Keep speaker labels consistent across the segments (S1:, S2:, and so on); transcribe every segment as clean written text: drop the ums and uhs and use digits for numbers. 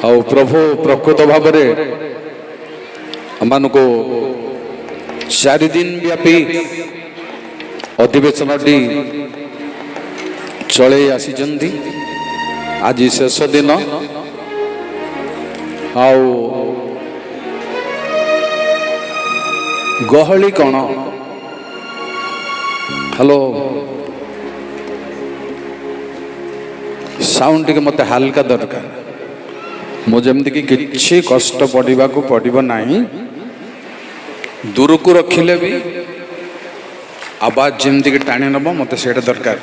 S1: ଆଉ ପ୍ରଭୁ ପ୍ରକୃତ ଭାବରେ ଆମମାନଙ୍କୁ 4 ଦିନ ବ୍ୟାପୀ ଅଧିବେଶନଟି ଚଳେଇ ଆସିଛନ୍ତି। ଆଜି ଶେଷ ଦିନ। ଆଉ ଗହଳି କ'ଣ? ହ୍ୟାଲୋ, ସାଉଣ୍ଡ ଟିକେ ମୋତେ ହାଲକା ଦରକାର। ମୁଁ ଯେମିତିକି କିଛି କଷ୍ଟ ପଡ଼ିବାକୁ ପଡ଼ିବ ନାହିଁ। ଦୂରକୁ ରଖିଲେ ବି ଆବାଜ ଯେମିତିକି ଟାଣି ନେବ, ମୋତେ ସେଇଟା ଦରକାର।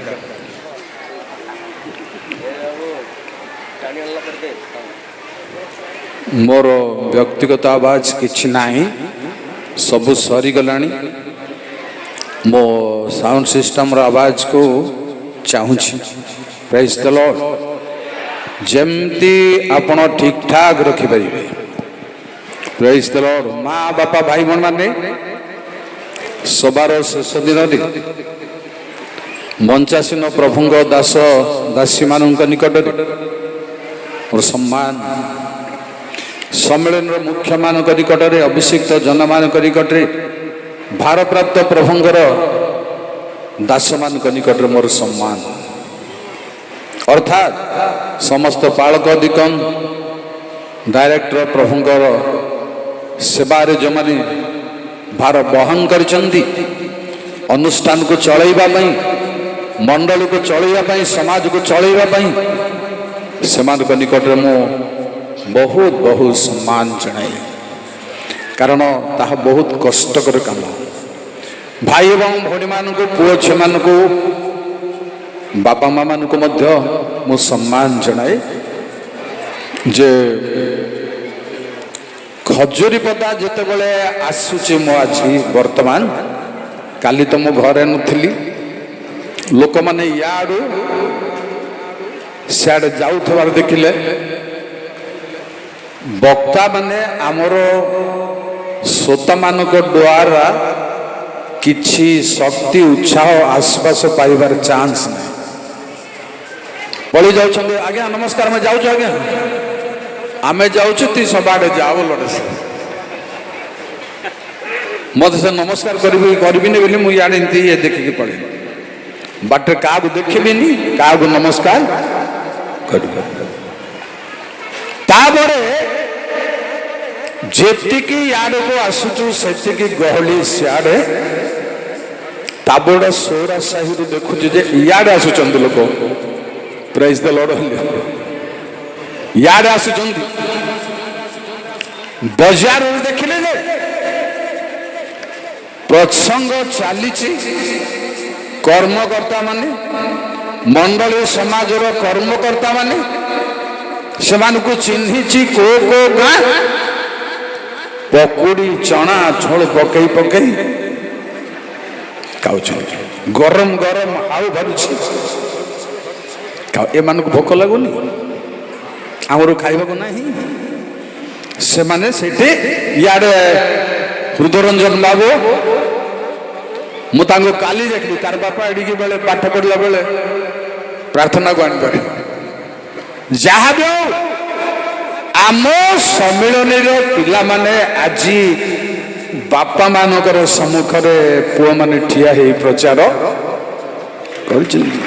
S1: ମୋର ବ୍ୟକ୍ତିଗତ ଆବାଜ କିଛି ନାହିଁ, ସବୁ ସରିଗଲାଣି। ମୋ ସାଉଣ୍ଡ ସିଷ୍ଟମର ଆବାଜକୁ ଚାହୁଁଛି। ପ୍ରେଜ୍ ଦ ଲର୍ଡ। ଯେମିତି ଆପଣ ଠିକ୍ ଠାକ୍ ରଖିପାରିବେ। ପ୍ରେଜ୍ ଦ ଲର୍ଡ। ମା ବାପା ଭାଇ ଭଉଣୀ ମାନେ, ସବାର ଶେଷ ଦିନରେ ମଞ୍ଚାସୀନ ପ୍ରଭୁଙ୍କ ଦାସ ଦାସୀମାନଙ୍କ ନିକଟରେ ମୋର ସମ୍ମାନ, ସମ୍ମିଳନୀର ମୁଖ୍ୟମାନଙ୍କ ନିକଟରେ, ଅଭିଷିକ୍ତ ଜନମାନଙ୍କ ନିକଟରେ, ଭାରପ୍ରାପ୍ତ ପ୍ରଭୁଙ୍କର ଦାସମାନଙ୍କ ନିକଟରେ ମୋର ସମ୍ମାନ। ଅର୍ଥାତ୍ ସମସ୍ତ ପାଳକ ଦିକନ, ଡାଇରେକ୍ଟର ପ୍ରଭୁଙ୍କର ସେବାରେ ଯେଉଁମାନେ ଭାର ବହନ କରିଛନ୍ତି, ଅନୁଷ୍ଠାନକୁ ଚଳେଇବା ପାଇଁ, ମଣ୍ଡଳୀକୁ ଚଳେଇବା ପାଇଁ, ସମାଜକୁ ଚଳେଇବା ପାଇଁ, ସେମାନଙ୍କ ନିକଟରେ ମୁଁ ବହୁତ ବହୁତ ସମ୍ମାନ ଜଣାଏ। କାରଣ ତାହା ବହୁତ କଷ୍ଟକର କାମ। ଭାଇ ଏବଂ ଭଉଣୀମାନଙ୍କୁ, ପୁଅ ଝିଅମାନଙ୍କୁ, ବାପା ମା ମାନଙ୍କୁ ମଧ୍ୟ ମୁଁ ସମ୍ମାନ ଜଣାଏ। ଯେ ଖଜୁରୀପଦା ଯେତେବେଳେ ଆସୁଛି, ମୁଁ ଆଜି ବର୍ତ୍ତମାନ, କାଲି ତ ମୁଁ ଘରେ ନଥିଲି, ଲୋକମାନେ ଇଆଡ଼ୁ ସିଆଡ଼େ ଯାଉଥିବାର ଦେଖିଲେ। ବକ୍ତା ମାନେ ଆମର ଶ୍ରୋତାମାନଙ୍କ ଦ୍ୱାରା କିଛି ଶକ୍ତି, ଉତ୍ସାହ, ଆଶ୍ୱାସ ପାଇବାର ଚାନ୍ସ ନାହିଁ। ପଳେଇ ଯାଉଛନ୍ତି। ଆଜ୍ଞା ନମସ୍କାର, ଆମେ ଯାଉଛୁ। ଆଜ୍ଞା ଆମେ ଯାଉଛୁ, ତୁଇ ସବୁଆଡ଼େ ଯାଅ ଲୋଡ଼େ। ମୋତେ ସେ ନମସ୍କାର କରିବିନି ବୋଲି ମୁଁ ଇଆଡ଼େ ଏମିତି ଦେଖିକି ପଳେଇବି। ବାଟରେ କାହାକୁ ଦେଖିବିନି, କାହାକୁ ନମସ୍କାର କରିବି। ତାପରେ ଯେତିକି ଇଆଡ଼କୁ ଆସୁଛୁ ସେତିକି ଗହଳି ସିଆଡ଼େ। ତାବଡ଼ ସୌରା ସାହିରୁ ଦେଖୁଛୁ ଯେ ଇଆଡ଼େ ଆସୁଛନ୍ତି ଲୋକ। ପ୍ରେଜ୍ ଦ ଲର୍ଡ। ଇଆଡ଼େ ଆସୁଛନ୍ତି। ବଜାରରୁ ଦେଖିଲେ ଯେ ପ୍ରସଙ୍ଗ ଚାଲିଛି, କର୍ମକର୍ତ୍ତା ମାନେ, ମଣ୍ଡଳୀ ସମାଜର କର୍ମକର୍ତ୍ତା ମାନେ, ସେମାନଙ୍କୁ ଚିହ୍ନିଛି କୋଉ କୋଉ ଗାଁ, ପକୁଡ଼ି ଚଣା ଝୋଳ ପକେଇ ପକେଇ ଖାଉଛନ୍ତି। ଗରମ ଗରମ ଆଉ ଭରୁଛି। ଏମାନଙ୍କୁ ଭୋକ ଲାଗୁନି, ଆମର ଖାଇବାକୁ ନାହିଁ। ସେମାନେ ସେଠି ଇଆଡ଼େ ହୃଦରଞ୍ଜନ ବାବୁ, ମୁଁ ତାଙ୍କୁ କାଲି ଦେଖିଲି, ତାର ବାପା ଏଡ଼ିକି ବେଳେ ପାଠ ପଢ଼ିଲା ବେଳେ ପ୍ରାର୍ଥନାକୁ ଆଣିପାରେ। ଯାହା ବି ହଉ, ଆମ ସମ୍ମିଳନୀର ପିଲାମାନେ ଆଜି ବାପା ମାନଙ୍କର ସମ୍ମୁଖରେ ପୁଅମାନେ ଠିଆ ହେଇ ପ୍ରଚାର କରିଛନ୍ତି।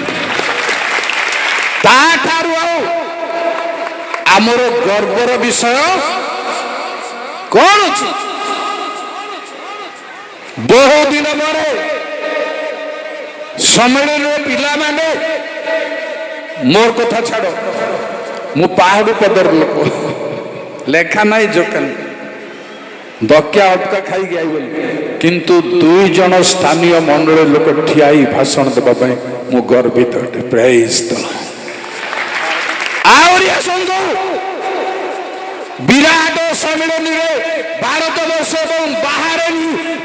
S1: ତାଠାରୁ ଆଉ ଆମର ଗର୍ବର ବିଷୟ କଣ ଅଛି? ବହୁ ଦିନ ପରେ ସମ୍ମିଳନୀର ପିଲାମାନେ, ମୋର କଥା ଛାଡ଼, ମୁଁ ପାହାଡ଼ ପଦର ଲୋକ, ଲେଖା ନାହିଁ ଜୋକା ନାହିଁ, ଦକିଆ ଅଟକା ଖାଇକି ଆଇଗଲି। କିନ୍ତୁ 2 ଜଣ ସ୍ଥାନୀୟ ମଣ୍ଡଳୀ ଲୋକ ଠିଆ ହେଇ ଭାଷଣ ଦେବା ପାଇଁ ମୁଁ ଗର୍ବିତ ଅଟେ। ପ୍ରେଜ୍ ଦ ଲର୍ଡ। ଆହୁରି ଆସନ୍ତୁ, ବିରାଟ ସମ୍ମିଳନୀରେ ଭାରତ ବର୍ଷ ଏବଂ ବାହାରେ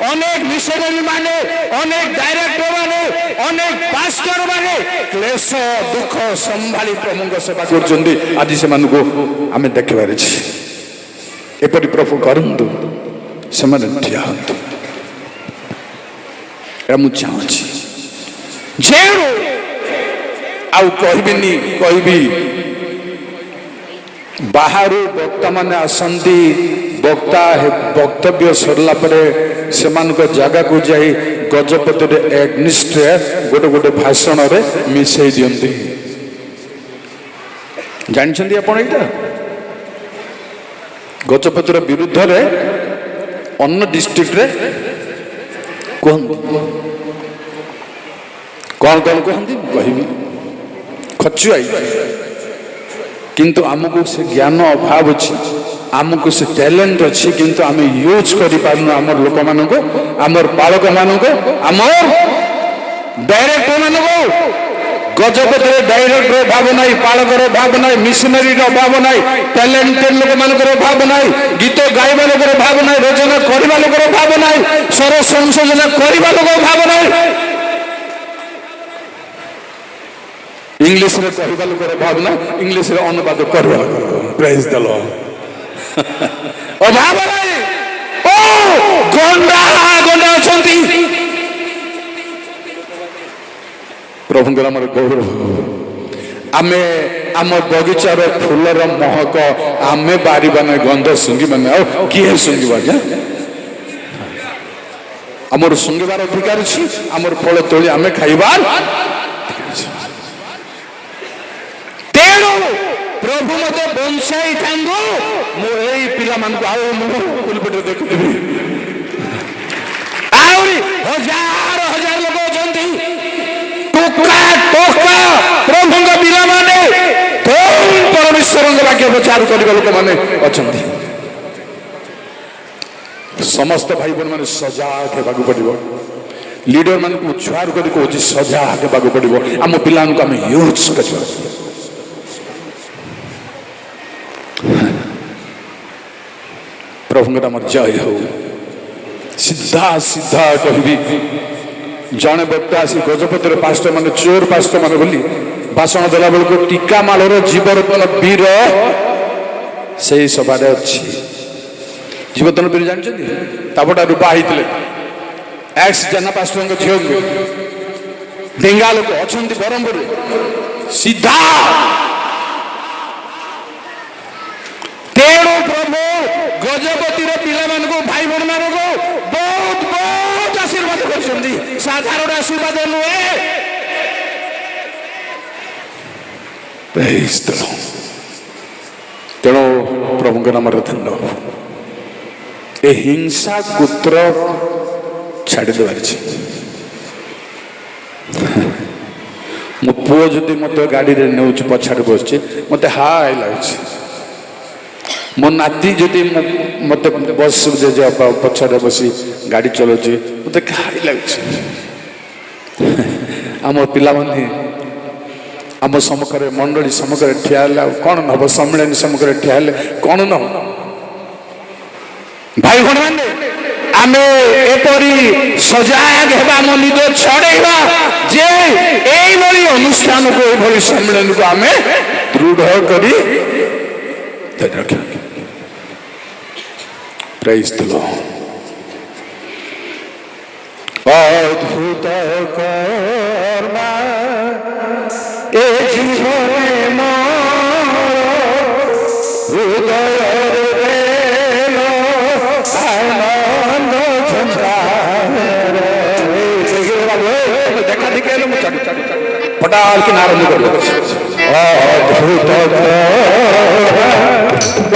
S1: ଅନେକ ମିଶନାରୀ ମାନେ, ଅନେକ ଡାଇରେକ୍ଟର ମାନେ, ଅନେକ ପାଷ୍ଟର ମାନେ କ୍ଲେଶ ଦୁଃଖ ସମ୍ଭାଳି ପ୍ରଭୁଙ୍କ ସେବା କରୁଛନ୍ତି। ଆଜି ସେମାନଙ୍କୁ ଆମେ ଦେଖିବାର ଅଛି। ଏପରି ପ୍ରଭୁ କରନ୍ତୁ, ସେମାନେ ଠିଆ ହୁଅନ୍ତୁ। ଏହା ମୁଁ ଚାହୁଁଛି। ଆଉ କହିବିନି, କହିବି ବାହାରୁ ବକ୍ତାମାନେ ଆସନ୍ତି, ବକ୍ତବ୍ୟ ସରିଲା ପରେ ସେମାନଙ୍କ ଜାଗାକୁ ଯାଇ ଗଜପତିରେ ଏଗ୍ନିଷ୍ଟରେ ଗୋଟେ ଗୋଟେ ଭାଷଣରେ ମିଶେଇ ଦିଅନ୍ତି। ଜାଣିଛନ୍ତି ଆପଣ ଏଇଟା? ଗଜପତିର ବିରୁଦ୍ଧରେ ଅନ୍ୟ ଡିଷ୍ଟ୍ରିକ୍ଟରେ କୁହନ୍ତି। କ'ଣ କ'ଣ କୁହନ୍ତି କହିବି, ଖଚୁଆଇ। କିନ୍ତୁ ଆମକୁ ସେ ଜ୍ଞାନ ଅଭାବ ଅଛି, ଆମକୁ ସେ ଟ୍ୟାଲେଣ୍ଟ ଅଛି, କିନ୍ତୁ ଆମେ ୟୁଜ୍ କରିପାରୁନୁ ଆମର ଲୋକମାନଙ୍କୁ, ଆମର ପାଳକମାନଙ୍କୁ, ଆମର ଡାଇରେକ୍ଟର ମାନଙ୍କୁ। ଗଜପତିରେ ଡାଇରେକ୍ଟର ଅଭାବ ନାହିଁ, ପାଳକର ଅଭାବ ନାହିଁ, ମିଶନାରୀର ଅଭାବ ନାହିଁ, ଟ୍ୟାଲେଣ୍ଟେଡ ଲୋକମାନଙ୍କର ଅଭାବ ନାହିଁ, ଗୀତ ଗାଇବା ଲୋକର ଅଭାବ ନାହିଁ, ରଚନା କରିବା ଲୋକର ଅଭାବ ନାହିଁ, ସ୍ୱର ସଂଶୋଧନ କରିବା ଲୋକ ଅଭାବ ନାହିଁ, ଇଂଲିଶରେ କହିବା ଲୋକର ଅଭାବ ନାହିଁ, ଇଂଲିଶରେ ଅନୁବାଦ କରିବା ଲୋକର ପ୍ରେଜ୍ ଦ ଲର୍ଡ ଅଭାବ ନାହିଁ। ଓ ଗଣ୍ଡା ଗଣ୍ଡା ଅଛନ୍ତି। ପ୍ରଭୁଙ୍କର ଆମର ଗୌରବ। ଆମେ ଆମ ବଗିଚାର ଫୁଲର ମହକ ଆମେ ବାରିବା ନାହିଁ, ଗନ୍ଧ ଶୁଙ୍ଘିବା ନାହିଁ। ଆଉ କିଏ ଶୁଙ୍ଘିବା? ଆମର ଶୁଙ୍ଘିବାର ଅଧିକାର ଅଛି, ଆମର ଫଳ ତୋଳି ଆମେ ଖାଇବାର। ତେଣୁ ପ୍ରଭୁ ମତେ ବଞ୍ଚାଇଥାନ୍ତୁ, ମୁଁ ଏଇ ପିଲାମାନଙ୍କୁ ଆଉ ମୁଁ ପୁଲପିଟରେ ଦେଖୁଥିବି। ଆହୁରି ହଜାର ହଜାର ଲୋକ ଅଛନ୍ତି, ଟୋକା ଟୋକା ପ୍ରଭୁଙ୍କ ପିଲାମାନେ, ପରମେଶ୍ୱରଙ୍କ ବାକ୍ୟ ପ୍ରଚାର କରିବା ଲୋକମାନେ ଅଛନ୍ତି। ସମସ୍ତ ଭାଇ ଭଉଣୀ ମାନେ ସଜାଗ ହେବାକୁ ପଡିବ। ଲିଡର ମାନଙ୍କୁ ଜୁହାର କରି କହୁଛି ସଜାଗ ହେବାକୁ ପଡିବ। ଆମ ପିଲାମାନଙ୍କୁ ଆମେ ୟୁଜ କରିବା। ପ୍ରଭୁଙ୍କର ଆମର ଜୟ ହଉ। ସିଧା ସିଧା କହିବି, ଜଣେ ବକ୍ତା ଆସି ଗଜପତିର ପାଷ୍ଟର ମାନେ ଚୋର ପାଷ୍ଟର ମାନେ ବୋଲି ଭାଷଣ ଦେଲା ବେଳକୁ ଟିକା ମାଳର ଜୀବରତ୍ନ ବୀର ସେଇ ସଭାରେ ଅଛି। ଜୀବରତ୍ନ ବୀର ଜାଣିଛନ୍ତି? ତାପଟା ରୂପା ହେଇଥିଲେ ଏକ୍ସ ଜେନା ପାଷ୍ଟରଙ୍କ ଝିଅକୁ ଡେଙ୍ଗା ଲୋକ ଅଛନ୍ତି ବ୍ରହ୍ମପୁରରେ। ସିଧା ତେଣୁ ପ୍ରଭୁ ଗଜପତିର ପିଲାମାନଙ୍କୁ, ଭାଇ ଭଉଣୀ ମାନଙ୍କୁ ବହୁତ ବହୁତ ଆଶୀର୍ବାଦ କରିଛନ୍ତି। ସାଧାରଣ ଆଶୀର୍ବାଦ ନୁହେଁ। ତେଣୁ ପ୍ରଭୁଙ୍କ ନାମରେ ଧନ୍ୟବାଦ। ଏ ହିଂସା କୁତ୍ର ଛାଡ଼ିଦେବାର ଅଛି। ମୋ ପୁଅ ଯଦି ମତେ ଗାଡ଼ିରେ ନେଉଛି, ପଛାଡ଼େ ବସୁଛି, ମତେ ହାଇ ଲାଗୁଛି। ମୋ ନାତି ଯଦି ମତେ ବସ୍ ପଛରେ ବସି ଗାଡ଼ି ଚଲାଉଛି, ମତେ ହାଇ ଲାଗୁଛି। ଆମ ପିଲାମାନେ ଆମ ସମ୍ମୁଖରେ, ମଣ୍ଡଳୀ ସମ୍ମୁଖରେ ଠିଆ ହେଲେ ଆଉ କ'ଣ ନବ? ସମ୍ମିଳନୀ ସମ୍ମୁଖରେ ଠିଆ ହେଲେ କ'ଣ ନବ? ଭାଇ ଭଉଣୀ ମାନେ, ଆମେ ଏପରି ସଜାଗ ହେବା, ଆମ ନିଦ ଛଡ଼େଇବା ଯେ ଏଇଭଳି ଅନୁଷ୍ଠାନକୁ, ଏଇଭଳି ସମ୍ମିଳନୀକୁ ଆମେ ଦୃଢ଼ କରି ରଖିବା। ପ୍ରେଜ୍ ଦ ଲର୍ଡ। ଅଦ୍ଭୁତ କର୍ମା ଏ ଜୀବନେ ହୃଦୟରେ ଆନନ୍ଦ ଦେଖା ଦେଖି ହେଲେ ମୁଁ ପଟାଲ କି ଆରମ୍ଭ କରି ଅଦ୍ଭୁତ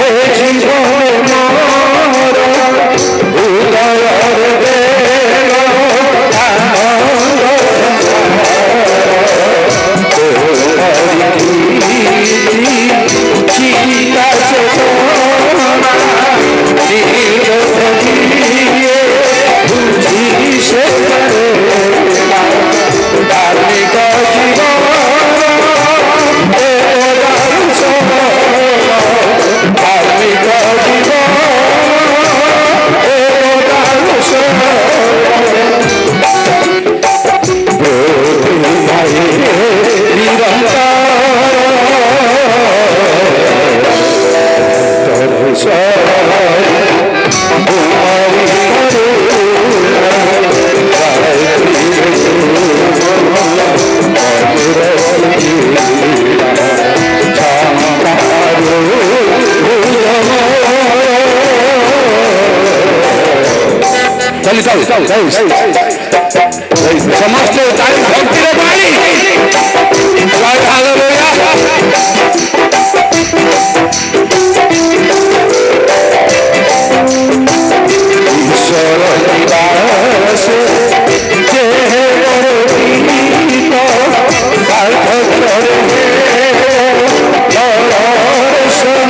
S1: ଏ ଜୀବନେ সমস্ত তাই ভক্তির বাণী জয় হালেলুয়া। ঈশ্বর নিবাসে যে বড় পার্থক্যরে ঈশ্বর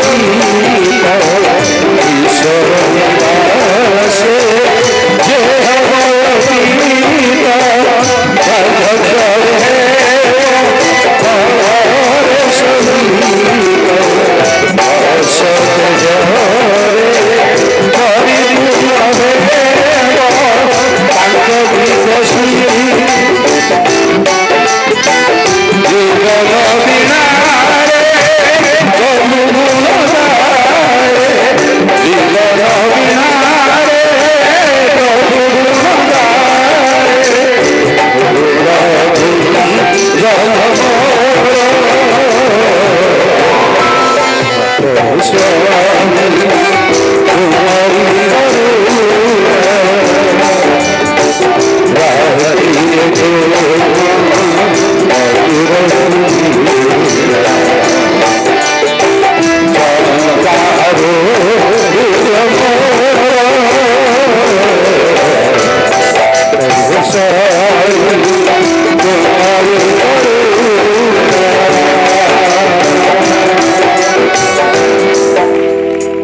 S1: নিবাসে যে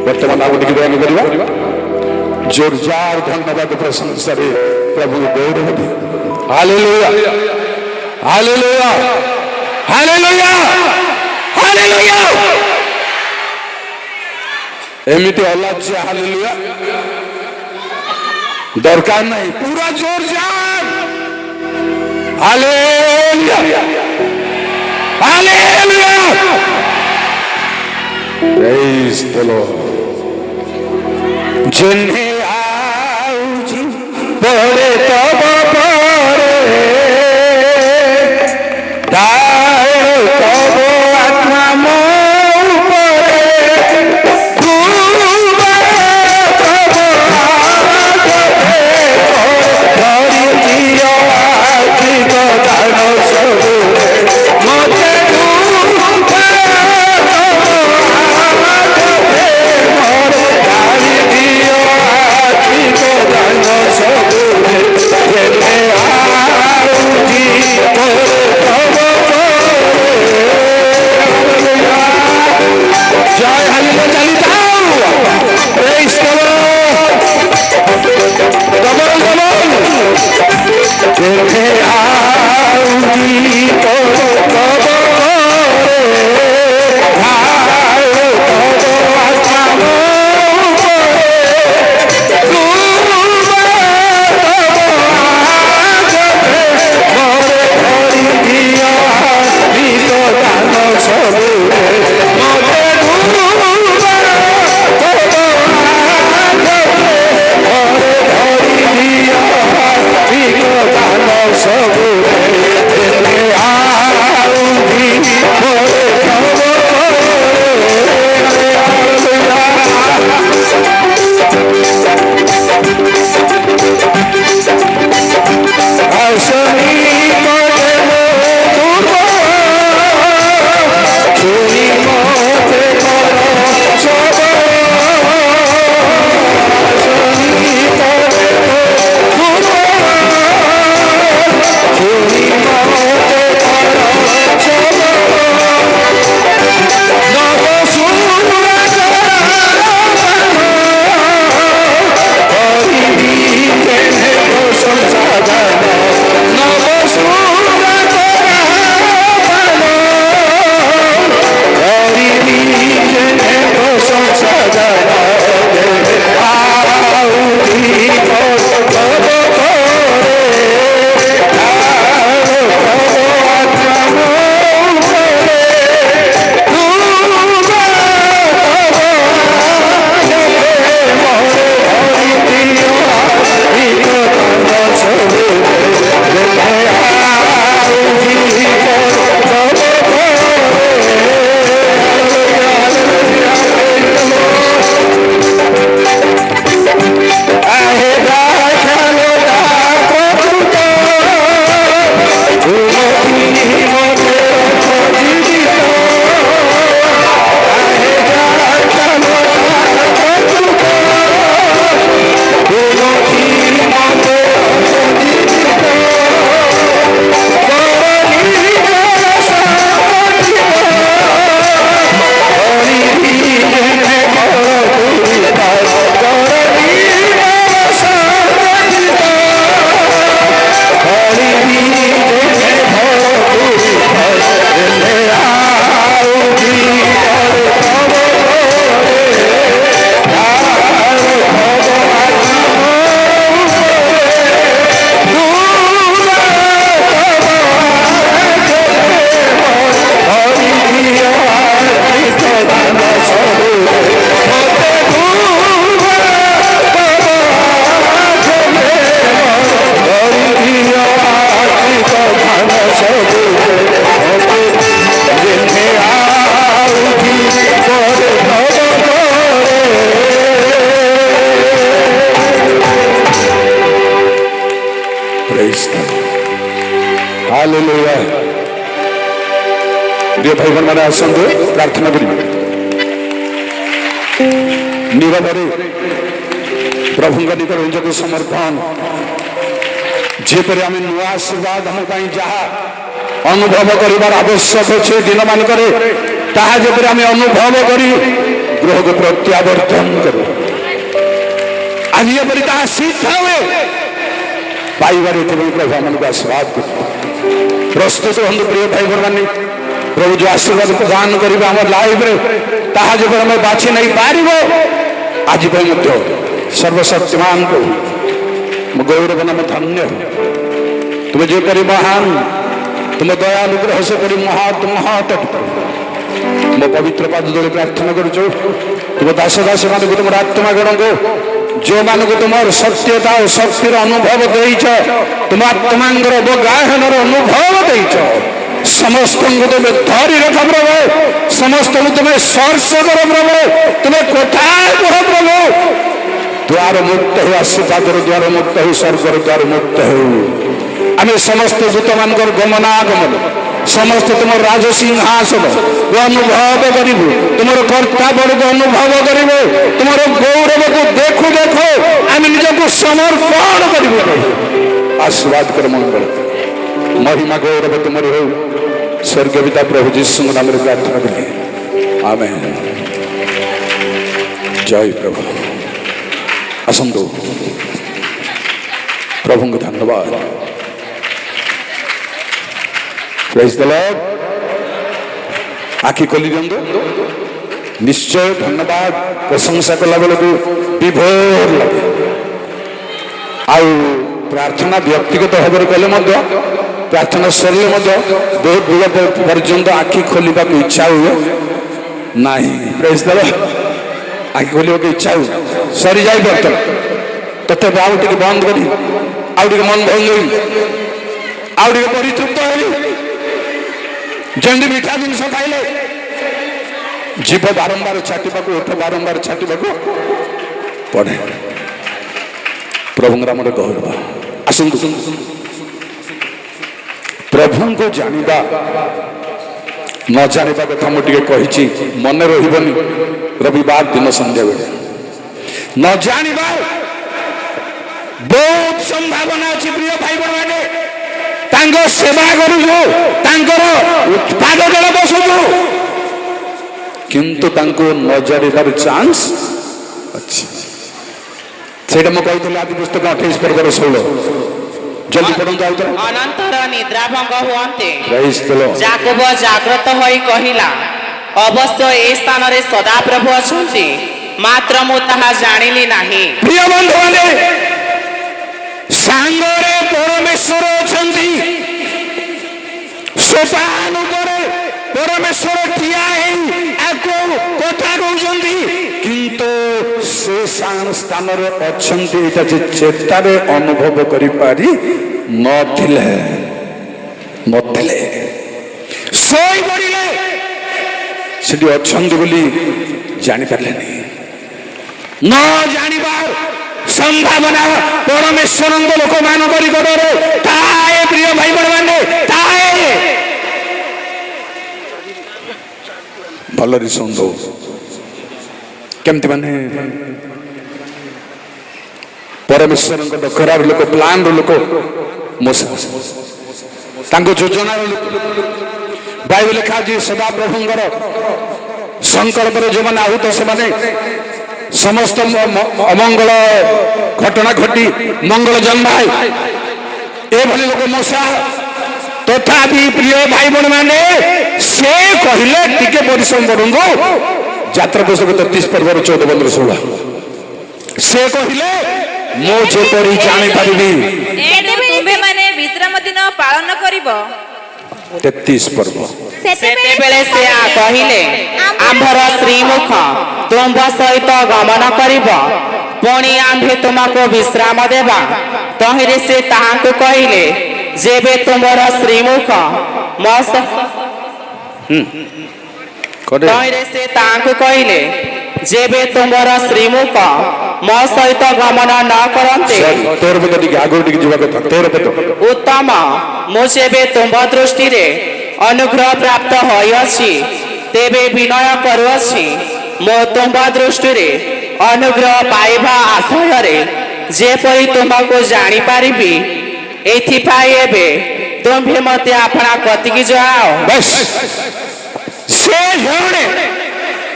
S1: ବର୍ତ୍ତମାନ ଆଉ ଟିକେ ବୟାନ କରିବା ଜୋରଜାର ଧନ୍ୟବାଦ ପ୍ରଶଂସାରେ ପ୍ରଭୁ ଗୌରବ ଦିଅ। Hallelujah hallelujah hallelujah hallelujah. ଏମିତି ଅଲଜ୍ୟା ହାଲେଲୁୟା ଦରକାର ନାହିଁ, ପୁରା ଜୋରଜାର hallelujah hallelujah. Praise the Lord. जिन्हें आउजी पड़े तब पड़े दाए तब आत्मा मोर पड़े डूबे तब आगे धरी दियो आखि को दान सबु मते डूबे तब प्रिय भाई मैंने आसतु प्रार्थना करेंगे नीरव प्रभु निकट निजक समर्पण जेपरि आम नुआ आशीर्वाद हम जहाँ अनुभव कर आवश्यक अच्छे दिन मानक जपरि आम अनुभव कर गृह को प्रत्यावर्तन कर आज ये सिद्ध हुए पाइबार प्रभु आम आशीर्वाद कर प्रस्तुत हूँ प्रिय भाई मैंने प्रभु जो आशीर्वाद प्रदान करेंगे आम लाइफ जब आम बाछी नहीं पार आज सर्वशक्तिमान को गौरव नाम धन्य तुम जो करी महान तुम दया अनुग्रह से करी महत मो पवित्र पाद तले प्रार्थना कर तुम दास दास मान तुम आत्मा गण को जो मान को तुम सत्यता और शक्तिर अनुभव देच तुम आत्मांगर अवगाहन अनुभव देच समस्त तुम धरी रख प्रभु समस्त तुम्हें स्पर्श कर प्रभु तुम्हें कथा कह प्रभु द्वार मुक्त हो आशीर्वाद द्वार मुक्त हो स्वर्गर द्वार मुक्त हो आम समस्त दूत मान गमनागमन समस्त तुम राजसिंहासन अनुभव करू तुम कर्ता बड़ को अनुभव करू तुम गौरव को देखो देखो आम निजक समर्पण करू आशीर्वाद कर मंगल महिमा गौरव तुम हो स्वर्ग पिता प्रभु जीशु नाम प्रार्थना करें आमेन जय प्रभु असंतो प्रभु को धन्यवाद प्रेज द लॉर्ड आखि खोली दिंतु निश्चय धन्यवाद प्रशंसा कला बेलू विभोर लगे आउ प्रार्थना व्यक्तिगत भाव कले प्रार्थना सरले बहुत दूर पर्यंत आखि खोलने को इच्छा हुए ना प्रेज द लॉर्ड आखि खोल इच्छा हुए सरी जाए बर्तन तथे आउ टे बंद करी आउ मन भंग आउ टे परितृप्त हो जमी मीठा जिनस खाइले जीव बारंबार छाटिबा ओठ बारंबार छाटिबा पड़े प्रभु नाम गौरव आसतु प्रभु को जानिबा न जानिबा कथा मुझे कही मन रही रविवार दिन संध्या बेले न जानिबा बहुत संभावना अच्छी प्रिय भाई मैंने सेवा करूँ पाद तले बसुचु किंतु न जानिबार चांस अच्छी से कहते आदि पुस्तक 28 पर्वर 16 जल्दी पढ़ते
S2: अनंतर निद्राभंग हुअन्ते याकूब जाग्रत होई कहिला अवश्य ए स्थान रे सदा प्रभु अछंती मात्र मु ताहा जानिली नाही
S1: प्रिय बंधु माने सांगरे परमेश्वर अछंती सोपान ऊपर परमेश्वर ठिया है आको कथा कहउछंती किंतु से स्थान रे अछंती एटा जे चेतारे अनुभव करि पारी नथिले सोई पड़िले सेठी अछंती बोली जानि पारले नहीं न जानिबार संभावना परमेश्वर लोक मान निकटरे ताए प्रिय भाई मैंने ताए भलरी सुंदो केमती माने परमेश्वर डकरार लोक प्लान लोक मूसा योजनार लोक बाइबल लिखा जी सदा प्रभुंर संकल्प जो मैंने आहूत से समस्त अमंगल घटना घटी मंगल जन्माए एभली लोक मूसा तथापि प्रिय भाई बहन मैंने से कहले टिके परिश्रम करूंगो यात्रा पुस्तक 33 पर्वर 14 15 16 से कहले मो जे परि जानि परिबी
S2: तुम्हे माने विश्राम दिन पालन करिवो
S1: 33 पर्व
S2: सेते बेले से आ कहिले आंभर श्रीमुख तुम सहित गमन करिवो पुणी आंभे तुमको विश्राम देवा तहिरे से ताहांकु कहिले जेबे तुमर श्रीमुख मस तहिरे से ताहांकु कहिले जेबे तुमर श्रीमुख मो सहित गमन न करते
S1: तोर पत टिके आगो टिके जीवा कथा तोर पत
S2: उत्तम मु जेबे तुम दृष्टि रे ଅନୁଗ୍ରହ ପ୍ରାପ୍ତ ହୋଇଅଛି ତେବେ ବିନୟ କରୁଅଛି ମୋ ତୁମ୍ଭ ଦୃଷ୍ଟିରେ ଅନୁଗ୍ରହ ପାଇବା ଆଶୟରେ ଯେପରି ତୁମକୁ ଜାଣିପାରିବି ଏଥିପାଇଁ ଏବେ ତୁମ୍ଭେ ମୋତେ ଆପଣା କତିକି ଯାଅ।
S1: बस से जणे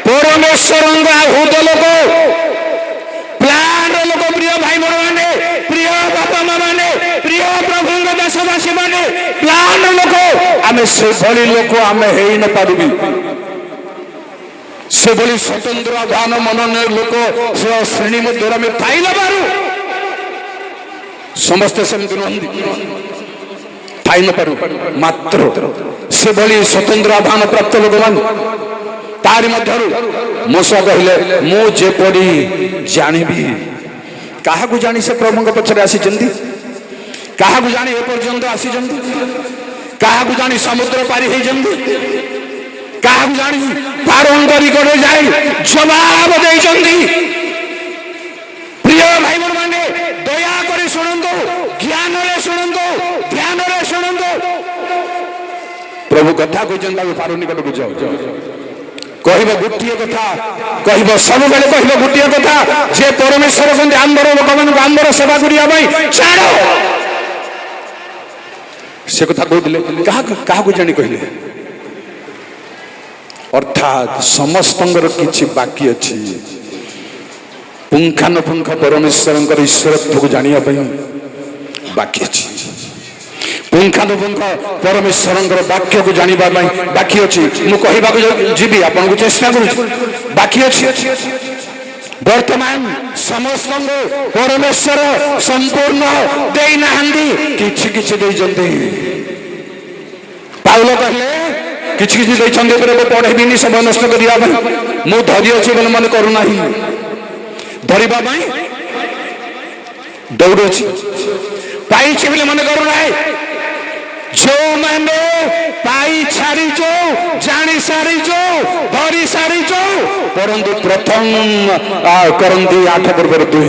S1: परमेश्वर आहूत लोक प्लान लोक प्रिय भाई बहन माने प्रिय बापा माँ माने प्रिय प्रभु दास दासी माने प्लान लोक आमे से भली लोक आमे हेई न पारुबी से भली स्वतंत्र ध्यान मनन लोक से श्रेणी मध्य आमे पाई न पारू समस्त सेमति नहंदी पाई न पारू मात्र से भली स्वतंत्र आधान प्राप्त लोक मान तारि मध्यरु मोसा कहले मु जेपरी जानिबी काहाकु जानी से प्रभुଙ୍କ पछरे आसी जंदी काहाकु जानी ए पर्यंत आसी जंदी काहाकु जानी समुद्र पारी हे जंदी काहाकु जानी पारंगरी करे जाई जवाब दे जंदी प्रिय भाई बहन माने दया करे सुनंदो ज्ञान रे सुनंदो ध्यान रे सुनंदो प्रभु कथा को जनता को पारो निकट को जाओ कहबो गुटिए कथा कहबो सब बेले कहबो गुटिए कथा जे परमेश्वर कहते आंबर लोक मान आंबर सेवा करिया भाई छाड़ो से कथा कहले काहा को जानी कहले अर्थात समस्तंगर किछि बाकी अछि पुंखानुपुंख परमेश्वरंकर ईश्वरत्व को जानिया भाई बाकी अछि पुंखानुपुंख परमेश्वरंकर वाक्य को जानिबा बाकी अछि मु कहबा को जीवी आपन को चेष्टा करू बाकी अछि वर्तमान समस्त परमेश्वर संपूर्ण देई नाहंदी किछि किछि देई जंदी पाउल कहले किछि किछि देई छंदे पर पढेबिनी समय नष्ट करिया भाई मु धरि अछि बोल मन करू नाही धरिबा भाई दौड़ अछि पाई छी बोले मन करू नाही जो मैंने पाई छाड़ी जो जानी सारी जो धरी सारी जो परंतु प्रथम करंदी 8 पर 2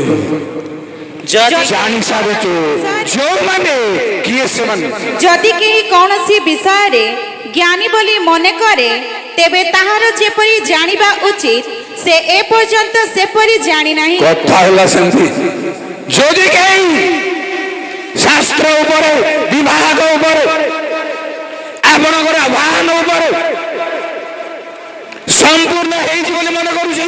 S1: जानी सारी जो मैंने किए से मन
S3: जदि केही कौनसी विषय रे ज्ञानी बोली मने करे तेबे ताहार जेपरी जानिबा उचित से ए पर्यंत सेपरी जानी नाही
S1: कथा हला सेंती जदि केही शास्त्र ऊपर विभाग ऊपर आपणकर आह्वान ऊपर संपूर्ण बोली मन करुଛି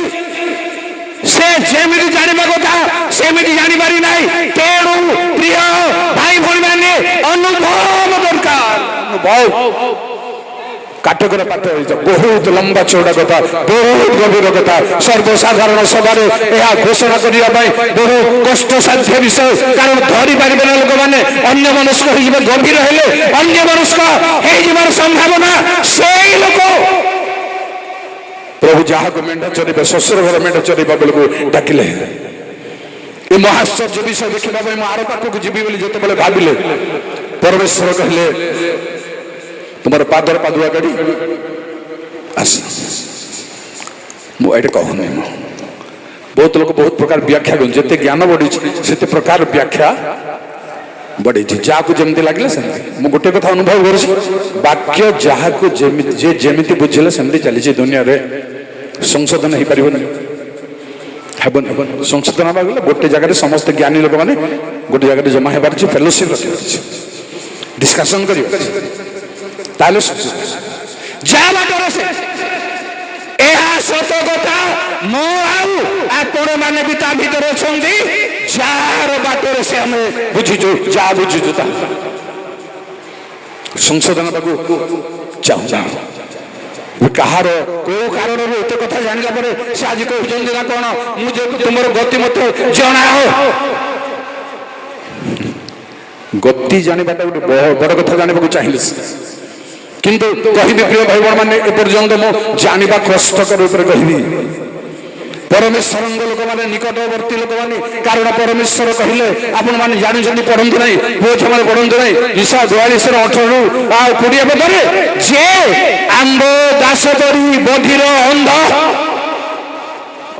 S1: से जेमिति जानिबा कथा सेमिति जानि पारि नाही तेणु प्रिय भाई भौणी माने अनुभव दरकार अनुभव काटकर पाठ बहुत लंबा चौड़ा कथा बहुत गभीर कथा सर्वसाधारण सभा घोषणा करने बहुत कष्ट साध्य विषय कारण धरी पारे लोक मैंने अन्य मनुष्क गभीर हेले अन्य मनुष्क हो संभावना से लोक प्रभु जहाँ को मेढ चरवे शशुर घर मेढ चरवा बेलू डाकिले ये महाश्चर्य विषय देखा आर पाखक जीवी जिते भाविले परमेश्वर कहले तुम पादर पादुआ गाड़ी आस मुझे कहूनी बहुत लोग बहुत प्रकार व्याख्या कर जिते ज्ञान बढ़ी से प्रकार व्याख्या बढ़ी जहाँ को जमी लगे मुझे गोटे कथा अनुभव करक्य जहाँ को जमी बुझे सेमती चली दुनिया रे संशोधन हो पार संशोधन हाँ गले गोटे जगह समस्त ज्ञानी लोक मैंने गोटे जगह जमा हो पार्टी फेलोशिप डिस्कसन कर सत कथा आपण मैंने भी भर अच्छा जार बाटर से आम बुझीचु जा बुझीचु संशोधन चाहू कहार को कारण एत कथा जाना पर से आज कहते ना कौन मुझे तुम गति मत जना गति जानवाटा गोटे बड़ कथा जानवा चाहिए किंतु कहबी प्रिय भाई बहन मैंने एपर्यंत मो जाना कष्टकर कहबी परमेश्वर लोक मैंने निकटवर्ती लोक मैंने कारण परमेश्वर कहले आपण मैंने जानते पढ़ती ना पुओ छे पढ़ती ना ईशा 42:18-20 पदरे जे आंब दास करी बधिर अंध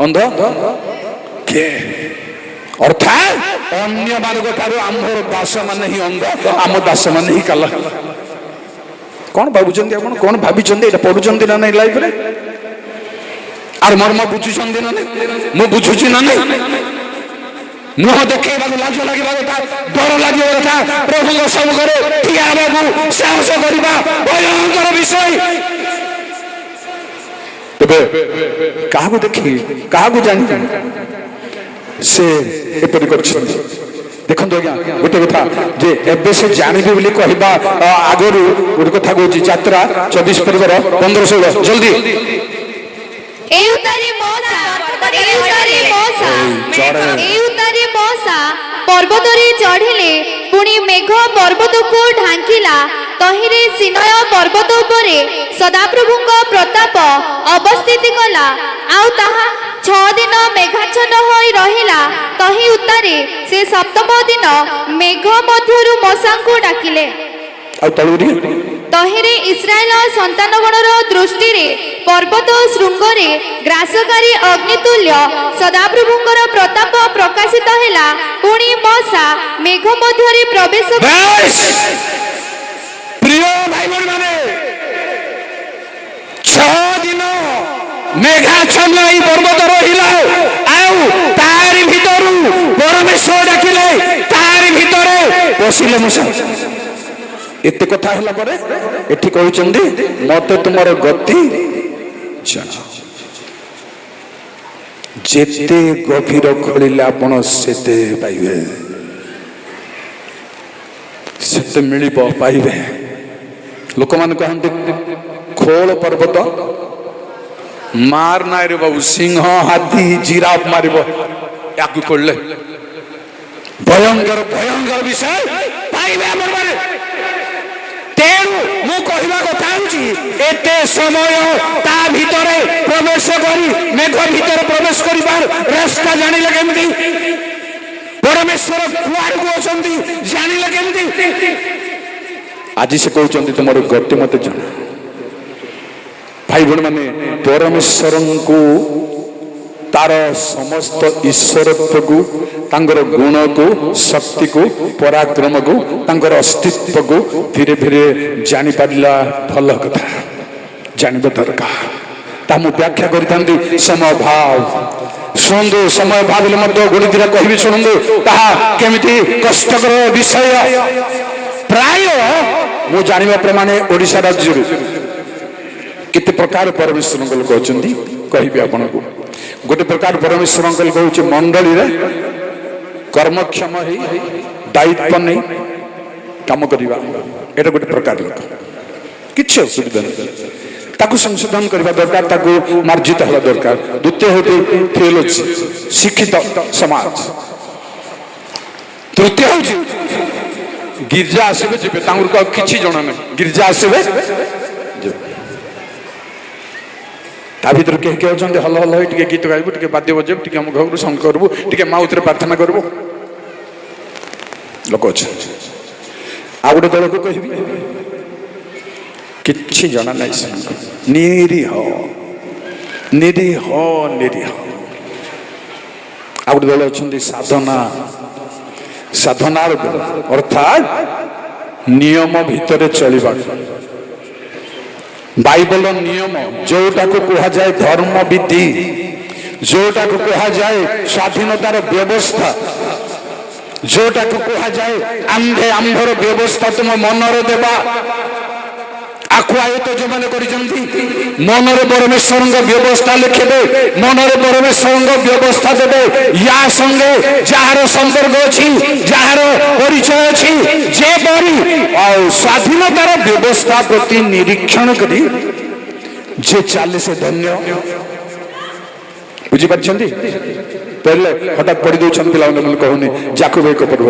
S1: अंध के अर्थात अन्य मानक ठारू आंबर दास मान ही अंध आम दास मान ही काला कौन भावुंट आप कौन भाई ये पढ़ुंट ना ना लाइफ रे आर मर्म बुझुं ना नहीं मु बुझुची ना नहीं मुह देखा लाज लगे कथा डर लगे कथा प्रभु सम्मुखें ठिया साहस करवा भयंकर विषय क्या देखी क्या जानी से एपरी कर देखो आज्ञा गोटे कथा जे एबे से जानबे बोली कहबा आगरु गोटे कथा कहूँ यात्रा 24 पर्वर 15-16 जल्दी
S4: पर्वतरे चढ़िले पुणी मेघ पर्वत को ढांकिला तहिरे सिनय पर्वत उपरे सदाप्रभुंक प्रताप अवस्थिति कला आउ ताहा 6 दिन मेघाच्छन्न होई रहिला तहि उत्तरे से सप्तम दिन मेघ मध्यरु मशांकु डाकिले तहिरे इस्राएल संतानगणर दृष्टि रे पर्वत शृंगरे ग्रासकारी अग्नितुल्य सदाप्रभुंकर प्रताप प्रकाशित हैला पुणी मशा मेघ मध्यरे प्रवेश
S1: प्रिय भाई बहन माने 6 दिन मेघाच्छन्न ई पर्वत रहिला आउ तारि भितरु परमेश्वर डाकिले तारि भितरे पसिले मशा एते कथा हला परे एठी कहउचंदी मते तुमर गति जाना जेते गभीर खोलिले आपण सेते पाइबे सेते मिलिबो पाइबे लोक मान कहंते खोल पर्वत मार नाय रे बाबू सिंह हाथी जिराफ मारिबो याकु कोल्ले भयंकर भयंकर विषय पाइबे हमर मारे तेणु मु कहवा कथा एते समय ता भितरे प्रवेश करी मेघ भितर प्रवेश करिबार रास्ता जानिले केमती परमेश्वर कुआर को अछंती जानिले केमती आज से कहउचंती तुमर गति मते जाना भाई बहन माने परमेश्वर को तार समस्त ईश्वरत्व को तांगर गुण को शक्ति को पराक्रम को तांगर अस्तित्व को धीरे धीरे जानी पारिला भल कथा जानबा दरकार ता मु व्याख्या करितांती समय भाव सुनंदु समय भाविले मध्य गोली दिरा कहबी सुनंदु ताहा केमिति कष्टकर विषय प्राय मु जानिबा प्रमाणे ओडिसा राज्य केते प्रकार परमेश्वर लोक अछंती कहबी आपनको गोटे प्रकार परमेश्वर कहूँ मंडली रे कर्मक्षम है दायित्व नहीं काम करवा एटा गोटे प्रकार लोक किसी असुविधा नहीं ताकू संशोधन करने दरकार ताकू मार्जित हवा दरकार द्वितीय होते थियोलॉजी शिक्षित समाज तृतीय हूँ गिरजा आसबे जे किसी जना नहीं गिरजा आसबे ता भर किए किए अच्छा हल हल टे गीत गाइबू टे बाद्य बजेबू टे हम घर संग करबू टे माउथ रे प्रार्थना करबू लोक अच्छे आ गोटे दल को कहबी किछि जना नहीं निरीह निरीह निरीह आ गोटे दल अच्छा साधना साधनार दल अर्थात नियम भितर चलवा बाइबल नियम जोटा को कहा जाए धर्म विधि जोटा को कहा जाए स्वाधीनतार व्यवस्था जोटा को कहा जाए आंधे आंभर व्यवस्था तुम मनर देवा आखुआए तो जो मैंने मनरे परमेश्वर व्यवस्था लिखिदे मनरे परमेश्वर व्यवस्था देवे या संगे जार संपर्क अच्छी जार परिचय अच्छी जेपरी स्वाधीनतार व्यवस्था प्रति निरीक्षण करी जे चाले से धन्य बुझीपार पहले हठात पढ़ी दौरान पिला कहूनी जाकुब एक पर्व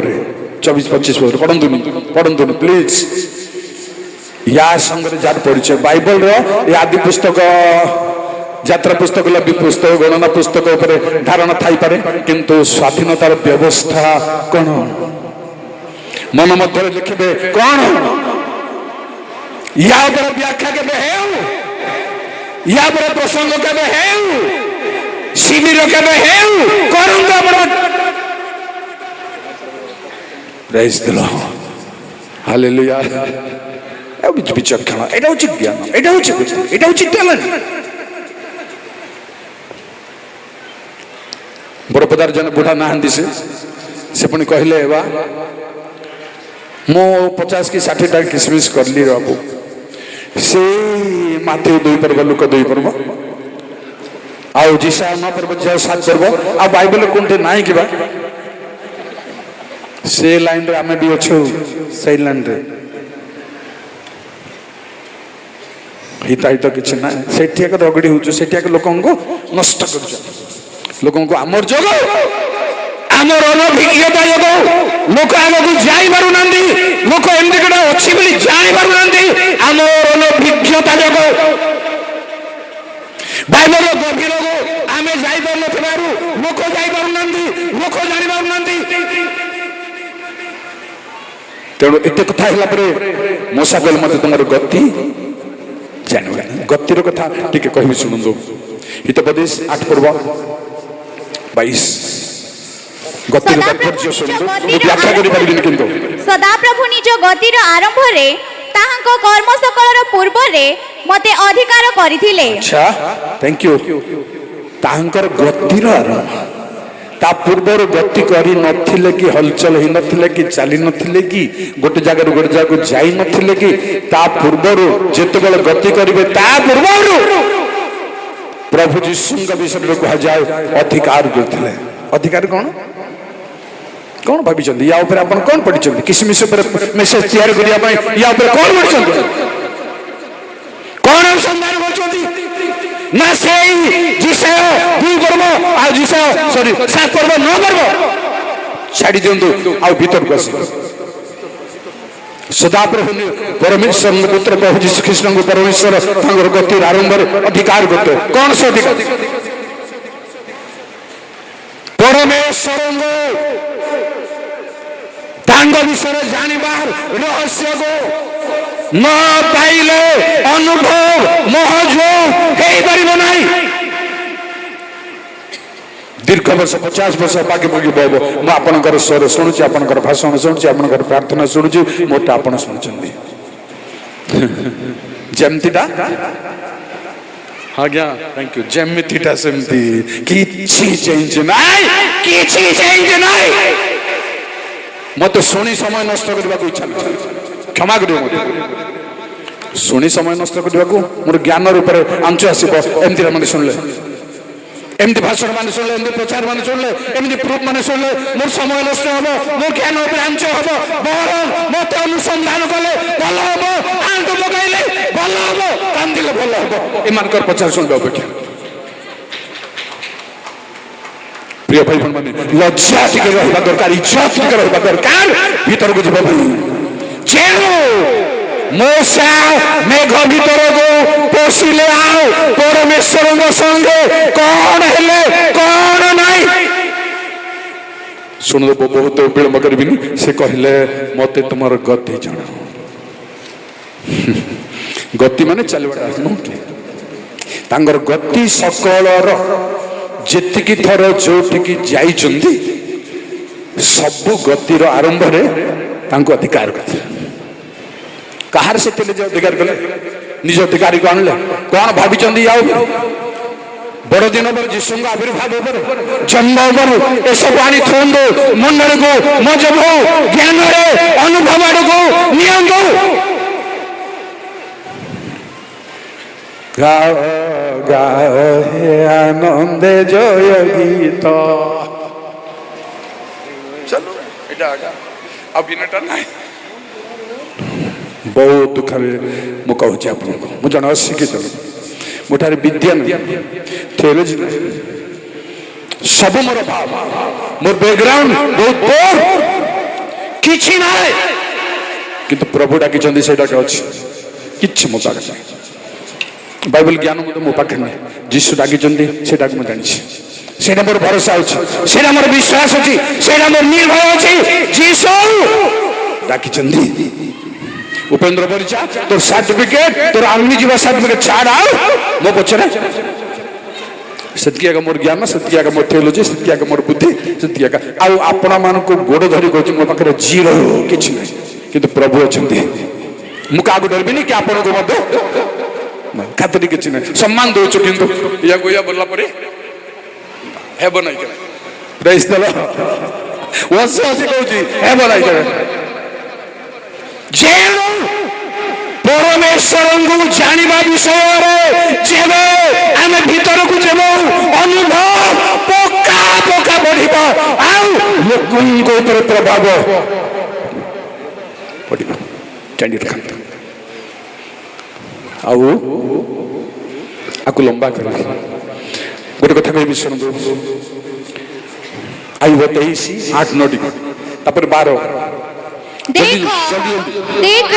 S1: 24-25 पर्व पढ़ंतु प्लीज या संगे जार परिचय बाइबल आदि पुस्तक यात्रा पुस्तक लब्बी पुस्तक गणना पुस्तक उपरे धारणा थाई पारे किंतु स्वाधीनतार व्यवस्था कौन मन मध्य लिखिबे कौन या व्याख्या केबे हेउ या प्रसंग केबे हेउ शिविर केबे हेउ करंतु आपण प्रेज द लॉर्ड हालेलुया ବିଚକ୍ଷଣ, ଏଇଟା ହଉଛି ଜ୍ଞାନ, ଏଇଟା ହଉଛି ବୁଦ୍ଧି, ଏଇଟା ହଉଛି ଟ୍ୟାଲେଣ୍ଟ। ବରପଦାର ଜଣେ ବୁଢା ନାହାନ୍ତି, ସେ ପୁଣି କହିଲେ ବା ମୁଁ 50 କି 60ଟା କିସମିସ୍ କରିଲି ବାବୁ, ସେଇ ମାଥିଉ 2 ପର୍ବ ଲୋକ 2 ପର୍ବ ଆଉ ଜିସା 9 ପର୍ବ 7 ପର୍ବ ଆଉ ବାଇବେଲ କୋଉଠି ନାହିଁ କି ବା? ସେ ଲାଇନରେ ଆମେ ବି ଅଛୁ, ସେଇ ଲାଇନରେ ହିତାହିତ କିଛି ନାହିଁ। ସେଠି ଏକ ରଗଡ଼ି ହଉଛୁ, ସେଠି ଏକ ଲୋକଙ୍କୁ ନଷ୍ଟ କରୁଛୁ, ଲୋକଙ୍କୁ ଆମର ଯୋଗ ଆମର ଅନଭିଜ୍ଞତା ଯୋଗ ଲୋକ ଆଗକୁ ଯାଇପାରୁନାହାନ୍ତି, ଲୋକ ଏମିତି ଗୋଟେ ଅଛି ବୋଲି ଜାଣିପାରୁନାହାନ୍ତି, ଆମର ଅନଭିଜ୍ଞତା ଯୋଗ ବାଇବେଲର ଗଭୀରକୁ ଆମେ ଯାଇପାରୁନଥିବାରୁ ଲୋକ ଯାଇପାରୁନାହାନ୍ତି, ଲୋକ ଜାଣିପାରୁନାହାନ୍ତି। ତେଣୁ ଏତେ କଥା ହେଲା ପରେ ମୂଷା କହିଲେ ମତେ ତୁମର ଗତି ଜାଣିବା। ଗତିର କଥା ଟିକେ କହିବି ଶୁଣନ୍ତୁ। ହିତୋପଦେଶ 8 ପର୍ବ 22 ଗତିର ତାତ୍ପର୍ଯ୍ୟ ଶୁଣନ୍ତୁ, ମୁଁ ବ୍ୟାଖ୍ୟା କରିପାରିବିନି କିନ୍ତୁ
S4: ସଦାପ୍ରଭୁ ନିଜ ଗତିର ଆରମ୍ଭରେ ତାହାଙ୍କ କର୍ମ ସକଳର ପୂର୍ବରେ ମତେ ଅଧିକାର କରିଥିଲେ।
S1: ଆଚ୍ଛା, ଥ୍ୟାଙ୍କ ୟୁ। ତାହାଙ୍କର ଗତିର ଆରମ୍ଭ, ତା ପୂର୍ବରୁ ଗତି କରି ନଥିଲେ କି ହଲଚଲ ହେଇନଥିଲେ କି ଚାଲି ନଥିଲେ କି ଗୋଟେ ଜାଗାରୁ ଗୋଟେ ଜାଗାକୁ ଯାଇ ନଥିଲେ କି ତା ପୂର୍ବରୁ ଯେତେବେଳେ ଗତି କରିବେ ତା ପୂର୍ବରୁ ପ୍ରଭୁ ଯୀଶୁଙ୍କ ବିଷୟରେ କୁହାଯାଏ ଅଧିକାର କରୁଥିଲେ। ଅଧିକାର କଣ କଣ ଭାବିଛନ୍ତି? ୟା ଉପରେ ଆପଣ କଣ ପଢିଛନ୍ତି? କିସମିସ ଉପରେ ମେସେଜ ତିଆରି କରିବା ପାଇଁ ୟା ଉପରେ କଣ ପଢିଛନ୍ତି? କଣ ସନ୍ଧାନ କରୁଛନ୍ତି? ନା ସେଇ ଜିସାୟ 2 ପର୍ବ ଆଉ ଜିସାୟ 7 ପର୍ବ 9 ପର୍ବ ଛାଡି ଦିଅନ୍ତୁ ଆଉ ଭିତରକୁ ଆସନ୍ତୁ। ସଦାପ୍ରଭୁ ପରମେଶ୍ୱର ପୁତ୍ର ପ୍ରଭୁ ଯୀଶୁ ଖ୍ରୀଷ୍ଟଙ୍କୁ ପରମେଶ୍ୱର ତାଙ୍କର ଗତିର ଆରମ୍ଭରେ ଅଧିକାର କରିଥିଲେ। କଣ ସେ ଅଧିକାର? ପରମେଶ୍ୱରଙ୍କୁ ତାଙ୍କ ବିଷୟରେ ଜାଣିବାର ରହସ୍ୟକୁ ନ ପାଇଲେ ଅନୁଭବ ମହଜ ହେଇପାରିବ ନାହିଁ। ଦୀର୍ଘ ବର୍ଷ 50 ବର୍ଷ ପାଖି ପାଖି ବବ ମୁଁ ଆପଣଙ୍କର ସ୍ୱର ଶୁଣୁଛି, ଆପଣଙ୍କର ଭାଷଣ ଶୁଣୁଛି, ଆପଣଙ୍କର ପ୍ରାର୍ଥନା ଶୁଣୁଛି, ମୋଟା ଆପଣ ଶୁଣୁଛନ୍ତି ଯେମିତିଟା। ଆଜ୍ଞା ଥ୍ୟାଙ୍କ ୟୁ। ଯେମିତିଟା ସେମିତି, କିଛି ଚେଞ୍ଜ ନାହିଁ, କିଛି ଚେଞ୍ଜ ନାହିଁ। ମତେ ଶୁଣି ସମୟ ନଷ୍ଟ କରିବାକୁ ଇଚ୍ଛା ନାହିଁ, କ୍ଷମା କରିବ ମତେ। ଶୁଣି ସମୟ ନଷ୍ଟ କରିବାକୁ ମୋର ଜ୍ଞାନ ରୂପରେ ଆଞ୍ଚ ଆସିବ। ଏମିତି ମାନେ ଶୁଣିଲେ, ଏମିତି ଭାଷଣ ମାନେ ଶୁଣିଲେ, ଏମିତି ପ୍ରଚାର ମାନେ ଶୁଣିଲେ, ଏମିତି ପ୍ରୁଫ ମାନେ ଶୁଣିଲେ ମୋର ସମୟ ନଷ୍ଟ ହବ, ମୋ ଜ୍ଞାନ ଉପରେ ଆଞ୍ଚ ହବ। ବରଂ ମତେ ଅନୁସନ୍ଧାନ କଲେ ଭଲ ହବ, ଆଣ୍ଠୁ ପକାଇଲେ ଭଲ ହବ, କାନ୍ଦିଲେ ଭଲ ହବ, ଏମାନଙ୍କର ପ୍ରଚାର ଶୁଣିବା ଅପେକ୍ଷା। প্রিয় ভাই বোন, লজ্জা টিকে রহবা দরকার, ইজ্জত টিকে রহবা দরকার ভিতরକୁ ଯିବା ପାଇଁ। ଯେଣୁ ମୂଷା ମେଘ ଭିତରକୁ ପଶିଲେ ଆଉ ପରମେଶ୍ୱରଙ୍କ ସଙ୍ଗେ କଣ ହେଲେ କଣ ନାହିଁ ଶୁଣୁ। ବହୁତ ବିଳମ୍ବ କରିବିନି। ସେ କହିଲେ ମତେ ତୁମର ଗତି ଜଣା। ଗତି ମାନେ ଚାଲିବାଟା ନୁହଁ କି? ତାଙ୍କର ଗତି ସକଳର ଯେତିକି ଥର ଯୋଉଠିକି ଯାଇଛନ୍ତି ସବୁ ଗତିର ଆରମ୍ଭରେ ତାଙ୍କୁ ଅଧିକାର କରିଥିଲେ। କାହାର ସେ ଥିଲେ ଯେ ଅଧିକାର କଲେ? ନିଜ ଅଧିକାରୀକୁ ଆଣିଲେ। କଣ ଭାବିଛନ୍ତି? ଆଉ ବଡ଼ଦିନ ପରେ ଯୀଶୁଙ୍କ ଆବିର୍ଭାବ ଉପରେ, ଜନ୍ମ ଉପରେ ଏସବୁ ଆଣି ଥୁଅନ୍ତୁ ମନକୁ, ମଜକୁ, ଜ୍ଞାନରେ ଅନୁଭବ ଆଡ଼କୁ ନିଅନ୍ତୁ। ଗାଅ ଗାଅ ହେ ଆନନ୍ଦେ ଜୟ ଗୀତ। ଚାଲୁ ଏଇଟା ଆଗା ଆଉ ବିନାଟା ନାହିଁ। ବହୁତ ଦୁଃଖରେ ମୁଁ କହୁଛି ଆପଣଙ୍କୁ, ମୁଁ ଜଣେ ଅଶିକ୍ଷିତ ଲୋକ, ମୋ ଠାରେ ବିଦ୍ୟା ନାହିଁ, ଥିଓଲୋଜି ନାହିଁ, ସବୁ ମୋର ଭାବ, ମୋର ବ୍ୟାକଗ୍ରାଉଣ୍ଡ ବହୁତ ପୋର, କିଛି ନାହିଁ, କିନ୍ତୁ ପ୍ରଭୁ ଡାକିଛନ୍ତି ସେଇଟା ଅଛି। କିଛି ମୋ ପାଖରେ ନାହିଁ, ବାଇବେଲ ଜ୍ଞାନ ମଧ୍ୟ ମୋ ପାଖରେ ନାହିଁ। ଯୀଶୁ ଡାକିଛନ୍ତି ସେଇଟାକୁ ମୁଁ ଜାଣିଛି, ସେଇଟା ମୋର ଭରସା ଅଛି, ସେଇଟା ମୋର ବିଶ୍ୱାସ ଅଛି, ସେଇଟା ମୋର ନିର୍ଭୟ ଅଛି। ଯୀଶୁ ଡାକିଛନ୍ତି। ଉପେନ୍ଦ୍ର ପରିଚା তোর সার্টিফিকেট, তোর আর্মি ଯିବା সার্টিফিকেট ছাড় ଆଉ ମୋ ପଛରେ। ସେତିକି ଆଗ ମୋର ଜ୍ଞାନ, ସେତିକି ଆଗ ମୋର ଥିଓଲୋଜି, ସେତିକି ଆଗ ମୋର ବୁଦ୍ଧି, ସେତିକି ଆଗ। ଆଉ ଆପଣମାନଙ୍କୁ ଗୋଡ଼ ଧରି କହୁଛି ମୋ ପାଖରେ ଜିରୋ, କିଛି ନାହିଁ, କିନ୍ତୁ ପ୍ରଭୁ ଅଛନ୍ତି। ମୁଁ କାହାକୁ ଡରିବିନି କି ଆପଣଙ୍କୁ ମଧ୍ୟ ଖାତିରି କିଛି ନାହିଁ ସମ୍ମାନ ଦଉଛୁ କିନ୍ତୁ ୟାକୁ ୟା ବୋଲିଲା ପରେ ହେବ ନାହିଁ କେବେ ପ୍ରେଜ୍ ଦ ଲର୍ଡ ହସି ହସି କହୁଛି ହେବ ନାହିଁ କେବେ ଯେଣୁ ପରମେଶ୍ୱରଙ୍କୁ ଜାଣିବା ବିଷୟରେ ଯେବେ ଆମେ ଭିତରକୁ ଯିବୁ ଅନୁଭବ ପକ୍କା ପକ୍କା ବଢିବ ଆଉ ଲୋକଙ୍କ ଉପରେ ପ୍ରଭାବ ପଡିବ କ୍ୟାଣ୍ଡି ରଖନ୍ତୁ ଆଉ ଆକୁ ଲମ୍ବା କରି ଗୋଟେ କଥା କହିବି ଶୁଣନ୍ତୁ ଆଇବ 23 8 9 ଟି ତାପରେ 12
S4: ଦେଖ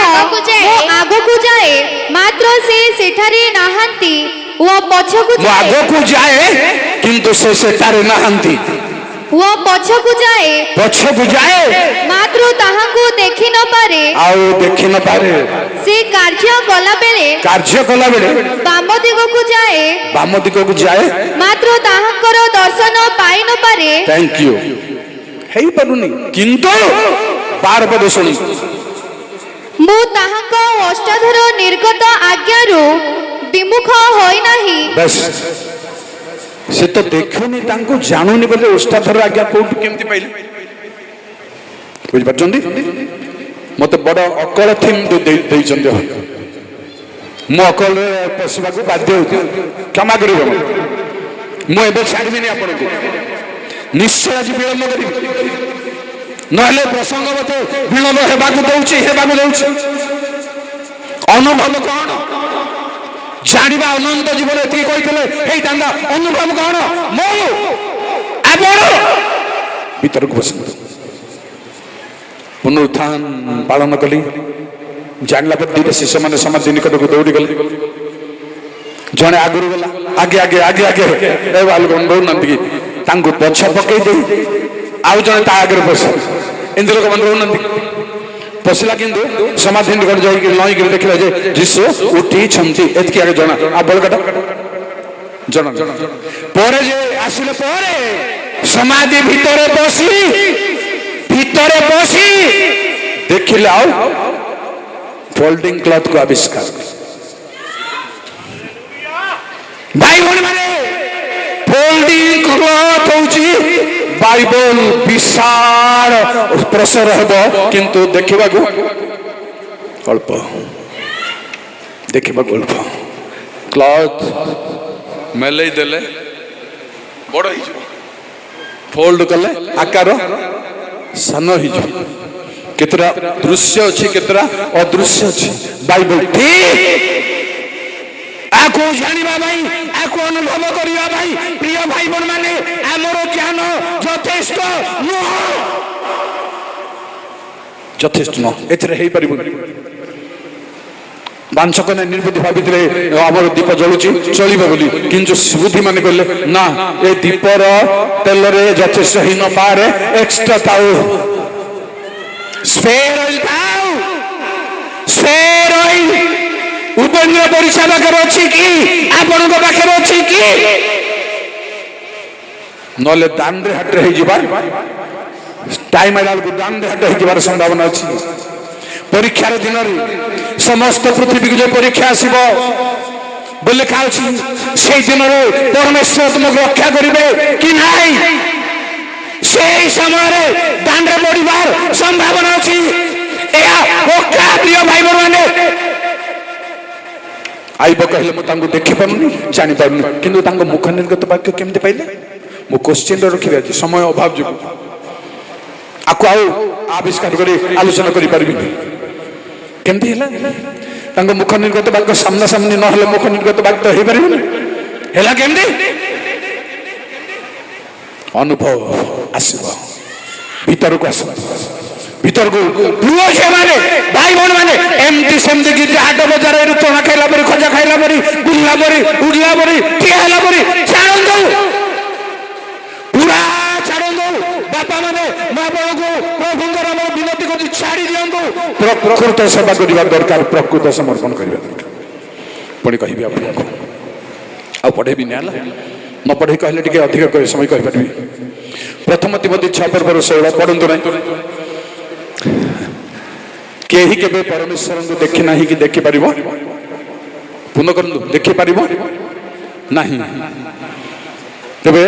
S4: ଆଗକୁ ଯାଏ ମାତ୍ର ସେ ସେଠାରେ ନାହାନ୍ତି ଓ ପଛକୁ
S1: ମୁଁ ଆଗକୁ ଯାଏ କିନ୍ତୁ ସେ ସେଠାରେ ନାହାନ୍ତି
S4: ପଛକୁ ଯାଏ ମାତ୍ର ତାହାଙ୍କୁ ଦେଖି ନ ପାରେ
S1: ଆଉ ଦେଖି ନ ପାରେ
S4: ସେ କାର୍ଯ୍ୟ କଲା ବେଳେ ବାମ ଦିଗକୁ ଯାଏ ମାତ୍ର ତାହାଙ୍କର ଦର୍ଶନ ପାଇ ନ ପାରେ
S1: ଥ୍ୟାଙ୍କ ୟୁ ହେଇପାରୁନି କିନ୍ତୁ 12 ପଦ ଶୁଣି
S4: ମୁଁ ତାହାଙ୍କ ଅଷ୍ଟାଧର ନିର୍ଗତ ଆଜ୍ଞାରୁ ବିମୁଖ ହୋଇନାହିଁ
S1: ବସ୍ ସେ ତ ଦେଖୁନି ତାଙ୍କୁ ଜାଣୁନି ବୋଲି ଓଷ୍ଠାଧର ଆଜ୍ଞା କୋଉଠୁ କେମିତି ପାଇଲେ ବୁଝିପାରୁଛନ୍ତି ମତେ ବଡ ଅକଳ ଥିମ୍ ଦେଇଛନ୍ତି ମୁଁ ଅକଳରେ ପଶିବାକୁ ବାଧ୍ୟ ହେଉଛି କ୍ଷମା କରିବ ମୁଁ ଏବେ ଛାଡ଼ିବିନି ଆପଣଙ୍କୁ ନିଶ୍ଚୟ ଆଜି ବିଳମ୍ବ କରିବି ନହେଲେ ପ୍ରସଙ୍ଗ ମତେ ବିଳମ୍ବ ହେବାକୁ ଦଉଛି ଅନୁଭବ କଣ ଜାଣିବା ଅନନ୍ତ ଜୀବନ ଏତିକି କହିଥିଲେ ହେଇଥାନ୍ତା ଅନୁଭବ କଣ ମୁଁ ଆପଣ ଭିତରକୁ ବସନ୍ତୁ ପୁନରୁତ୍ଥାନ ପାଳନ କଲି ଜାଣିଲା ପରେ ଦୁଇଟା ଶିଷ୍ୟମାନେ ସମାଧି ନିକଟକୁ ଦୌଡ଼ିଗଲେ ଜଣେ ଆଗରୁ ଗଲା ଆଗେ ଆଗେ ଆଗେ ଆଗେ ରହୁନାହାନ୍ତି କି ତାଙ୍କୁ ପଛ ପକେଇ ଦେଇ ଆଉ ଜଣେ ତା ଆଗରେ ବସେ ଏମିତି ଲୋକମାନେ ରହୁନାହାନ୍ତି ପଶିଲା କିନ୍ତୁ ସମାଧି ନିକଟ ଯାଇକି ନଈକିରି ଦେଖିଲା ଯେ ଯୀଶୁ ଉଠିଛନ୍ତି ଏତିକି ଆଗେ ଜଣା ଆଉ ବଳକାଟା ଜଣା ପରେ ଯେ ଆସିଲେ ପରେ ସମାଧି ଭିତରେ ବସି ଦେଖିଲେ ଆଉ ଫୋଲ୍ଡିଂ କ୍ଲଥ କୁ ଆବିଷ୍କାର ଭାଇ ଭଉଣୀ ମାନେ ଫୋଲ୍ଡିଂ କ୍ଲଥ ହଉଛି ବାଇବଲ ବିଶାଳ ପ୍ରସାର ହେବ କିନ୍ତୁ ଦେଖିବାକୁ ଅଳ୍ପ କ୍ଲଥ ମେଲେଇ ଦେଲେ ବଡ ହେଇଯିବ ଫୋଲ୍ଡ କଲେ ଆକାର ସାନ ହେଇଯିବ କେତେଟା ଦୃଶ୍ୟ ଅଛି କେତେଟା ଅଦୃଶ୍ୟ ଅଛି ବାଇବଲ ଠିକ ଆକୁ ଜାଣିବା ପାଇଁ ଆକୁ ଅନୁଭବ କରିବା ପାଇଁ ପ୍ରିୟ ଭାଇ ଭଉଣୀ ମାନେ ଆମର ଜ୍ଞାନ ଯଥେଷ୍ଟ ନୁହଁ ଏଥିରେ ହେଇପାରିବନି ବାଞ୍ଚକନେ ନିର୍ବୁଦ୍ଧି ଭାବିଥିଲେ ଆମର ଦୀପ ଜଳୁଛି ଚଳିବ ବୋଲି କିନ୍ତୁ ବୁଦ୍ଧି ମାନେ କହିଲେ ନା ଏ ଦୀପର ତେଲରେ ଯଥେଷ୍ଟ ହେଇ ନ ପାରେ ଏକ୍ସଟ୍ରା ଥାଉ ସ୍ପେର ଅଏଲ ଉପେନ୍ଦ୍ର ପରୀକ୍ଷା ପାଖରେ ଅଛି କି ଆପଣଙ୍କ ପାଖରେ ଅଛି କି ନହେଲେ ଦାଣ୍ଡରେ ହାଟରେ ହେଇଯିବା ଟାଇମ ଆଇଲା ବେଳକୁ ଦାଣ୍ଡରେ ହାଟ ହେଇଯିବାର ସମ୍ଭାବନା ଅଛି ପରୀକ୍ଷାର ଦିନରେ ସମସ୍ତ ପୃଥିବୀକୁ ଯୋଉ ପରୀକ୍ଷା ଆସିବ ବୋଲି ଲେଖା ଅଛି ସେଇ ଦିନରେ ପରମେଶ୍ୱର ତୁମକୁ ରକ୍ଷା କରିବେ କି ନାହିଁ ସେଇ ସମୟରେ ଦାଣ୍ଡରେ ପଡ଼ିବାର ସମ୍ଭାବନା ଅଛି ଏହା ପକ୍କା ପ୍ରିୟ ଭାଇ ମାନେ ଆଇବ କହିଲେ ମୁଁ ତାଙ୍କୁ ଦେଖିପାରୁନି ଜାଣିପାରୁନି କିନ୍ତୁ ତାଙ୍କ ମୁଖ ନିର୍ଗତ ବାକ୍ୟ କେମିତି ପାଇଲେ ମୁଁ କୋଶ୍ଚିନ୍ ରଖିବି ଆଜି ସମୟ ଅଭାବ ଯୋଗୁଁ ଆକୁ ଆଉ ଆବିଷ୍କାର କରି ଆଲୋଚନା କରିପାରିବିନି କେମିତି ହେଲା ତାଙ୍କ ମୁଖ ନିର୍ଗତ ବାକ୍ୟ ସାମ୍ନା ସାମ୍ନି ନହେଲେ ମୁଖ ନିର୍ଗତ ବାକ୍ୟ ହେଇପାରିବନି ହେଲା କେମିତି ଅନୁଭବ ଆସିବ ଭିତରକୁ ଆସିବ ଭିତରକୁ ପୁଅ ଝିଅମାନେ ଭାଇ ଭଉଣୀ ମାନେ ଏମିତି ସେମିତି ଗିର୍ଜା ହାଟ ବଜାରରେ ଚଣା ଖାଇଲା ପରି ଖଜା ଖାଇଲା ପରି ବୁଲିଲା ପରି ଉଡ଼ିଲା ପରି ଠିଆ ହେଲା ପରି ଛାଡ଼ନ୍ତୁ ପୁରା ଛାଡ଼ନ୍ତୁ ବାପା ମାନେ ମା ବାପାଙ୍କୁ ପ୍ରଭୁଙ୍କର ଆମର ବିନତି କରୁଛି ଛାଡ଼ି ଦିଅନ୍ତୁ ପ୍ରକୃତ ସେବା କରିବା ଦରକାର ପ୍ରକୃତ ସମର୍ପଣ କରିବା ଦରକାର ପୁଣି କହିବି ଆପଣଙ୍କୁ ଆଉ ପଢ଼େଇବିନି ହେଲା ନ ପଢ଼େଇ କହିଲେ ଟିକେ ଅଧିକ ସମୟ କହିପାରିବି ପ୍ରଥମ ତିମୋଥୀ 6:16 ପଢ଼ନ୍ତୁ ନାହିଁ केही केबे परमेश्वर को देखि नाही कि देखि परिबो पूर्ण करंतु देखि परिबो नाही तेबे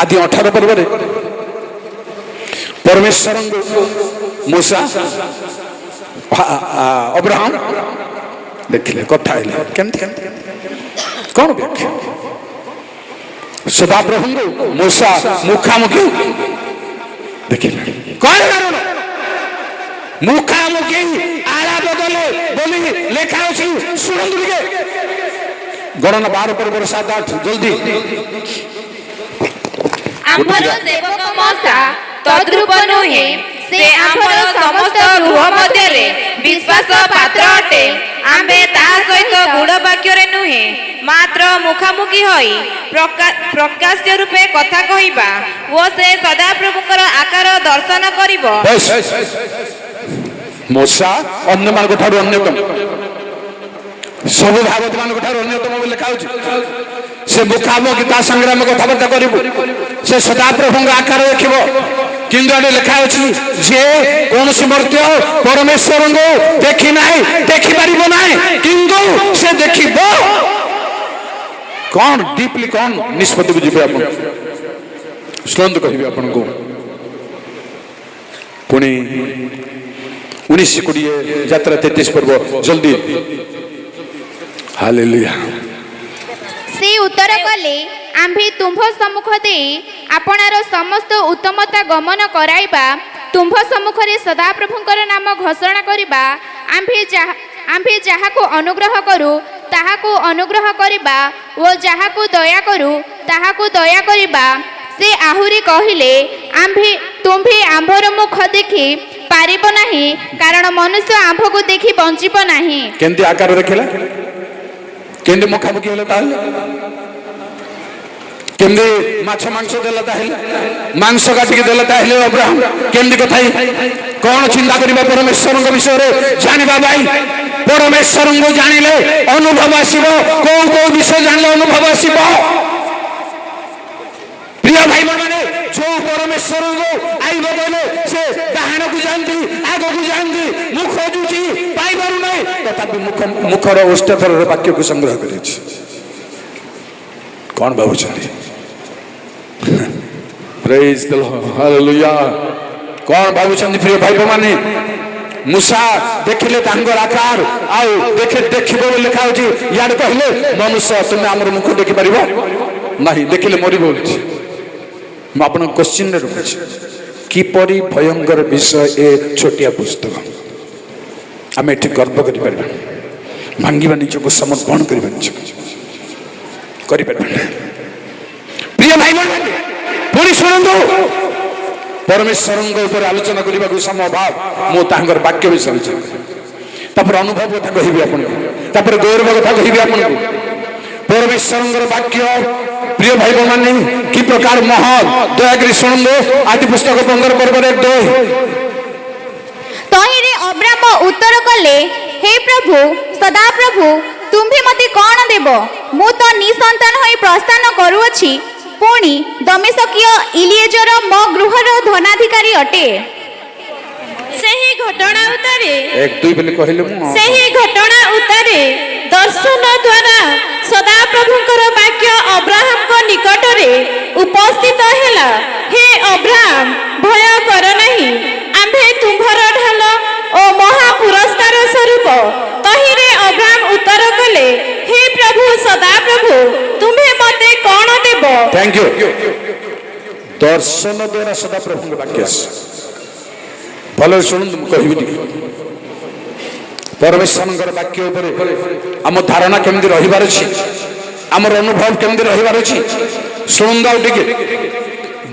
S1: आदि 18 पर्व रे परमेश्वर को मूसा अब्राहम देखिले कथा आइले केमति कौन व्याख्या सदाप्रभु को मूसा मुखामुखी देखिले कौन कारण मुखामुखी आला बदले बोली लेखा अछि सुनंदु के गणना 12 पर्व 7 8 जल्दी
S4: आम्भर सेवक मोसा तद्रूप नुहे से आम्भर समस्त गृह मध्य विश्वास पात्र अटे आम्भे ता सहित गुड़ वाक्य नुहे मात्र मुखामुखी होई प्रकाश्य रूपे कथा कहिबा वो से सदा प्रभुकर आकार दर्शन करिबो
S1: मूसा अन्य मान ठारू अन्यतम सब भागवत मान ठारू अन्यतम बोली लिखा होछि से मुखामुखी ता संग्राम कथाबार्ता करिबो से सदा प्रभुଙ୍କ आकार देखिबो किंतु आडे लिखा होछि जे कोनसी मर्त्य परमेश्वर को देखि नाही देखि परिबो नाही किंतु से देखिबो कौन डीपली कौन निष्पत्ति बुझिबे आपण श्लोक कहिबे आपण को पुणी 19 यात्रा 33 पर्व जल्दी हालेलुया
S4: से उत्तर कले आम्भे तुम्भ सम्मुख दे आपणार समस्त उत्तमता गमन कराइबा तुम्भ सम्मुख रे सदा प्रभुंकर नाम घोषणा करिबा आम्भे जाहाको अनुग्रह करू ताहाको अनुग्रह करिबा ओ जाहाको दया करू ताहाको दया करिबा से आहुरी कहिले आम्भे तुम्भे आम्भर मुख देखि पारिबो नाही कारण मनुष्य आम्भ को देखि बंचिबो नाही
S1: केंति आकार देखिला केंति मुखामुखी होला ताहले केंति माछ मांस देला ताहले मांस काटिके देला ताहले अब्राहम केंति कथाई कौन चिंता करिबा परमेश्वर के विषय रे जानिबा भाई परमेश्वर को जानिले अनुभव आसीबो को विषय जानले अनुभव आसीबो प्रिय भाई माने जो परमेश्वर को आई बदले से डाहाण को जानती आगो को जानती मुख खोजुची पाई पारु नै तथापि मुखर ओष्ठथर वाक्य को संग्रह करिछि कौन बाबू चली प्रेज द लॉर्ड हालेलुया कौन बाबू चंदी प्रिय भाई माने मूसा देखिले तांगर आकार आउ देखिबो लिखा होछि याड कहले मनुष्य तुमे हमर मुख देखि परिबो नाही देखिले मरिबो बोलछि मैं आपन क्वेश्चन रे रखुछि किपरि भयंकर विषय ए छोटिया पुस्तक आमे एठी गर्व करि परबा भांगिबा निजको समर्पण करिबा करि परबा प्रिय भाई मन पुरी सुनंदु परमेश्वर ऊपर आलोचना करबा को समय अभाव मो तांगर वाक्य विषय आलोचना तापर अनुभव कथा कहिबी आपन तापर गौरव कथा कहिबी आपन परमेश्वर वाक्य प्रिय भाई माने कि प्रकार महान दयाकरी सुनंदो आदि पुस्तक 15 पर्व 1-2
S4: तहिरे अब्राम उत्तर कले हे प्रभु सदा प्रभु तुम्भे मते कोन देबो मु तो निसंतान होई प्रस्थान करूअछि पुणी दमिशकीय इलिएजर मो गृहर धनाधिकारी अटे
S3: ସେହି ଘଟଣା ଉତ୍ତରେ
S1: 1-2 ବୋଲି କହିଲେ ମୁଁ
S3: ସେହି ଘଟଣା ଉତ୍ତରେ ଦର୍ଶନ ଦ୍ୱାରା ସଦାପ୍ରଭୁଙ୍କର ବାକ୍ୟ ଅବ୍ରାହମଙ୍କ ନିକଟରେ ଉପସ୍ଥିତ ହେଲା ହେ ଅବ୍ରାହମ ଭୟ କର ନାହିଁ ଆମ୍ଭେ ତୁମ୍ଭର ଢାଲ ଓ ମହା ପୁରସ୍କାର ସ୍ୱରୂପ ତହିଁରେ ଅବ୍ରାହମ ଉତ୍ତର କଲେ ହେ ପ୍ରଭୁ ସଦାପ୍ରଭୁ ତୁମ୍ଭେ ମତେ କ'ଣ ଦେବ
S1: थैंक यू दर्शन द्वारा सदा प्रभु वाक्य भले शुणु कहबी परमेश्वर वाक्य आम धारणा केमती रहिबार अछि आमर अनुभव केमती रहिबार अछि शुणु टिके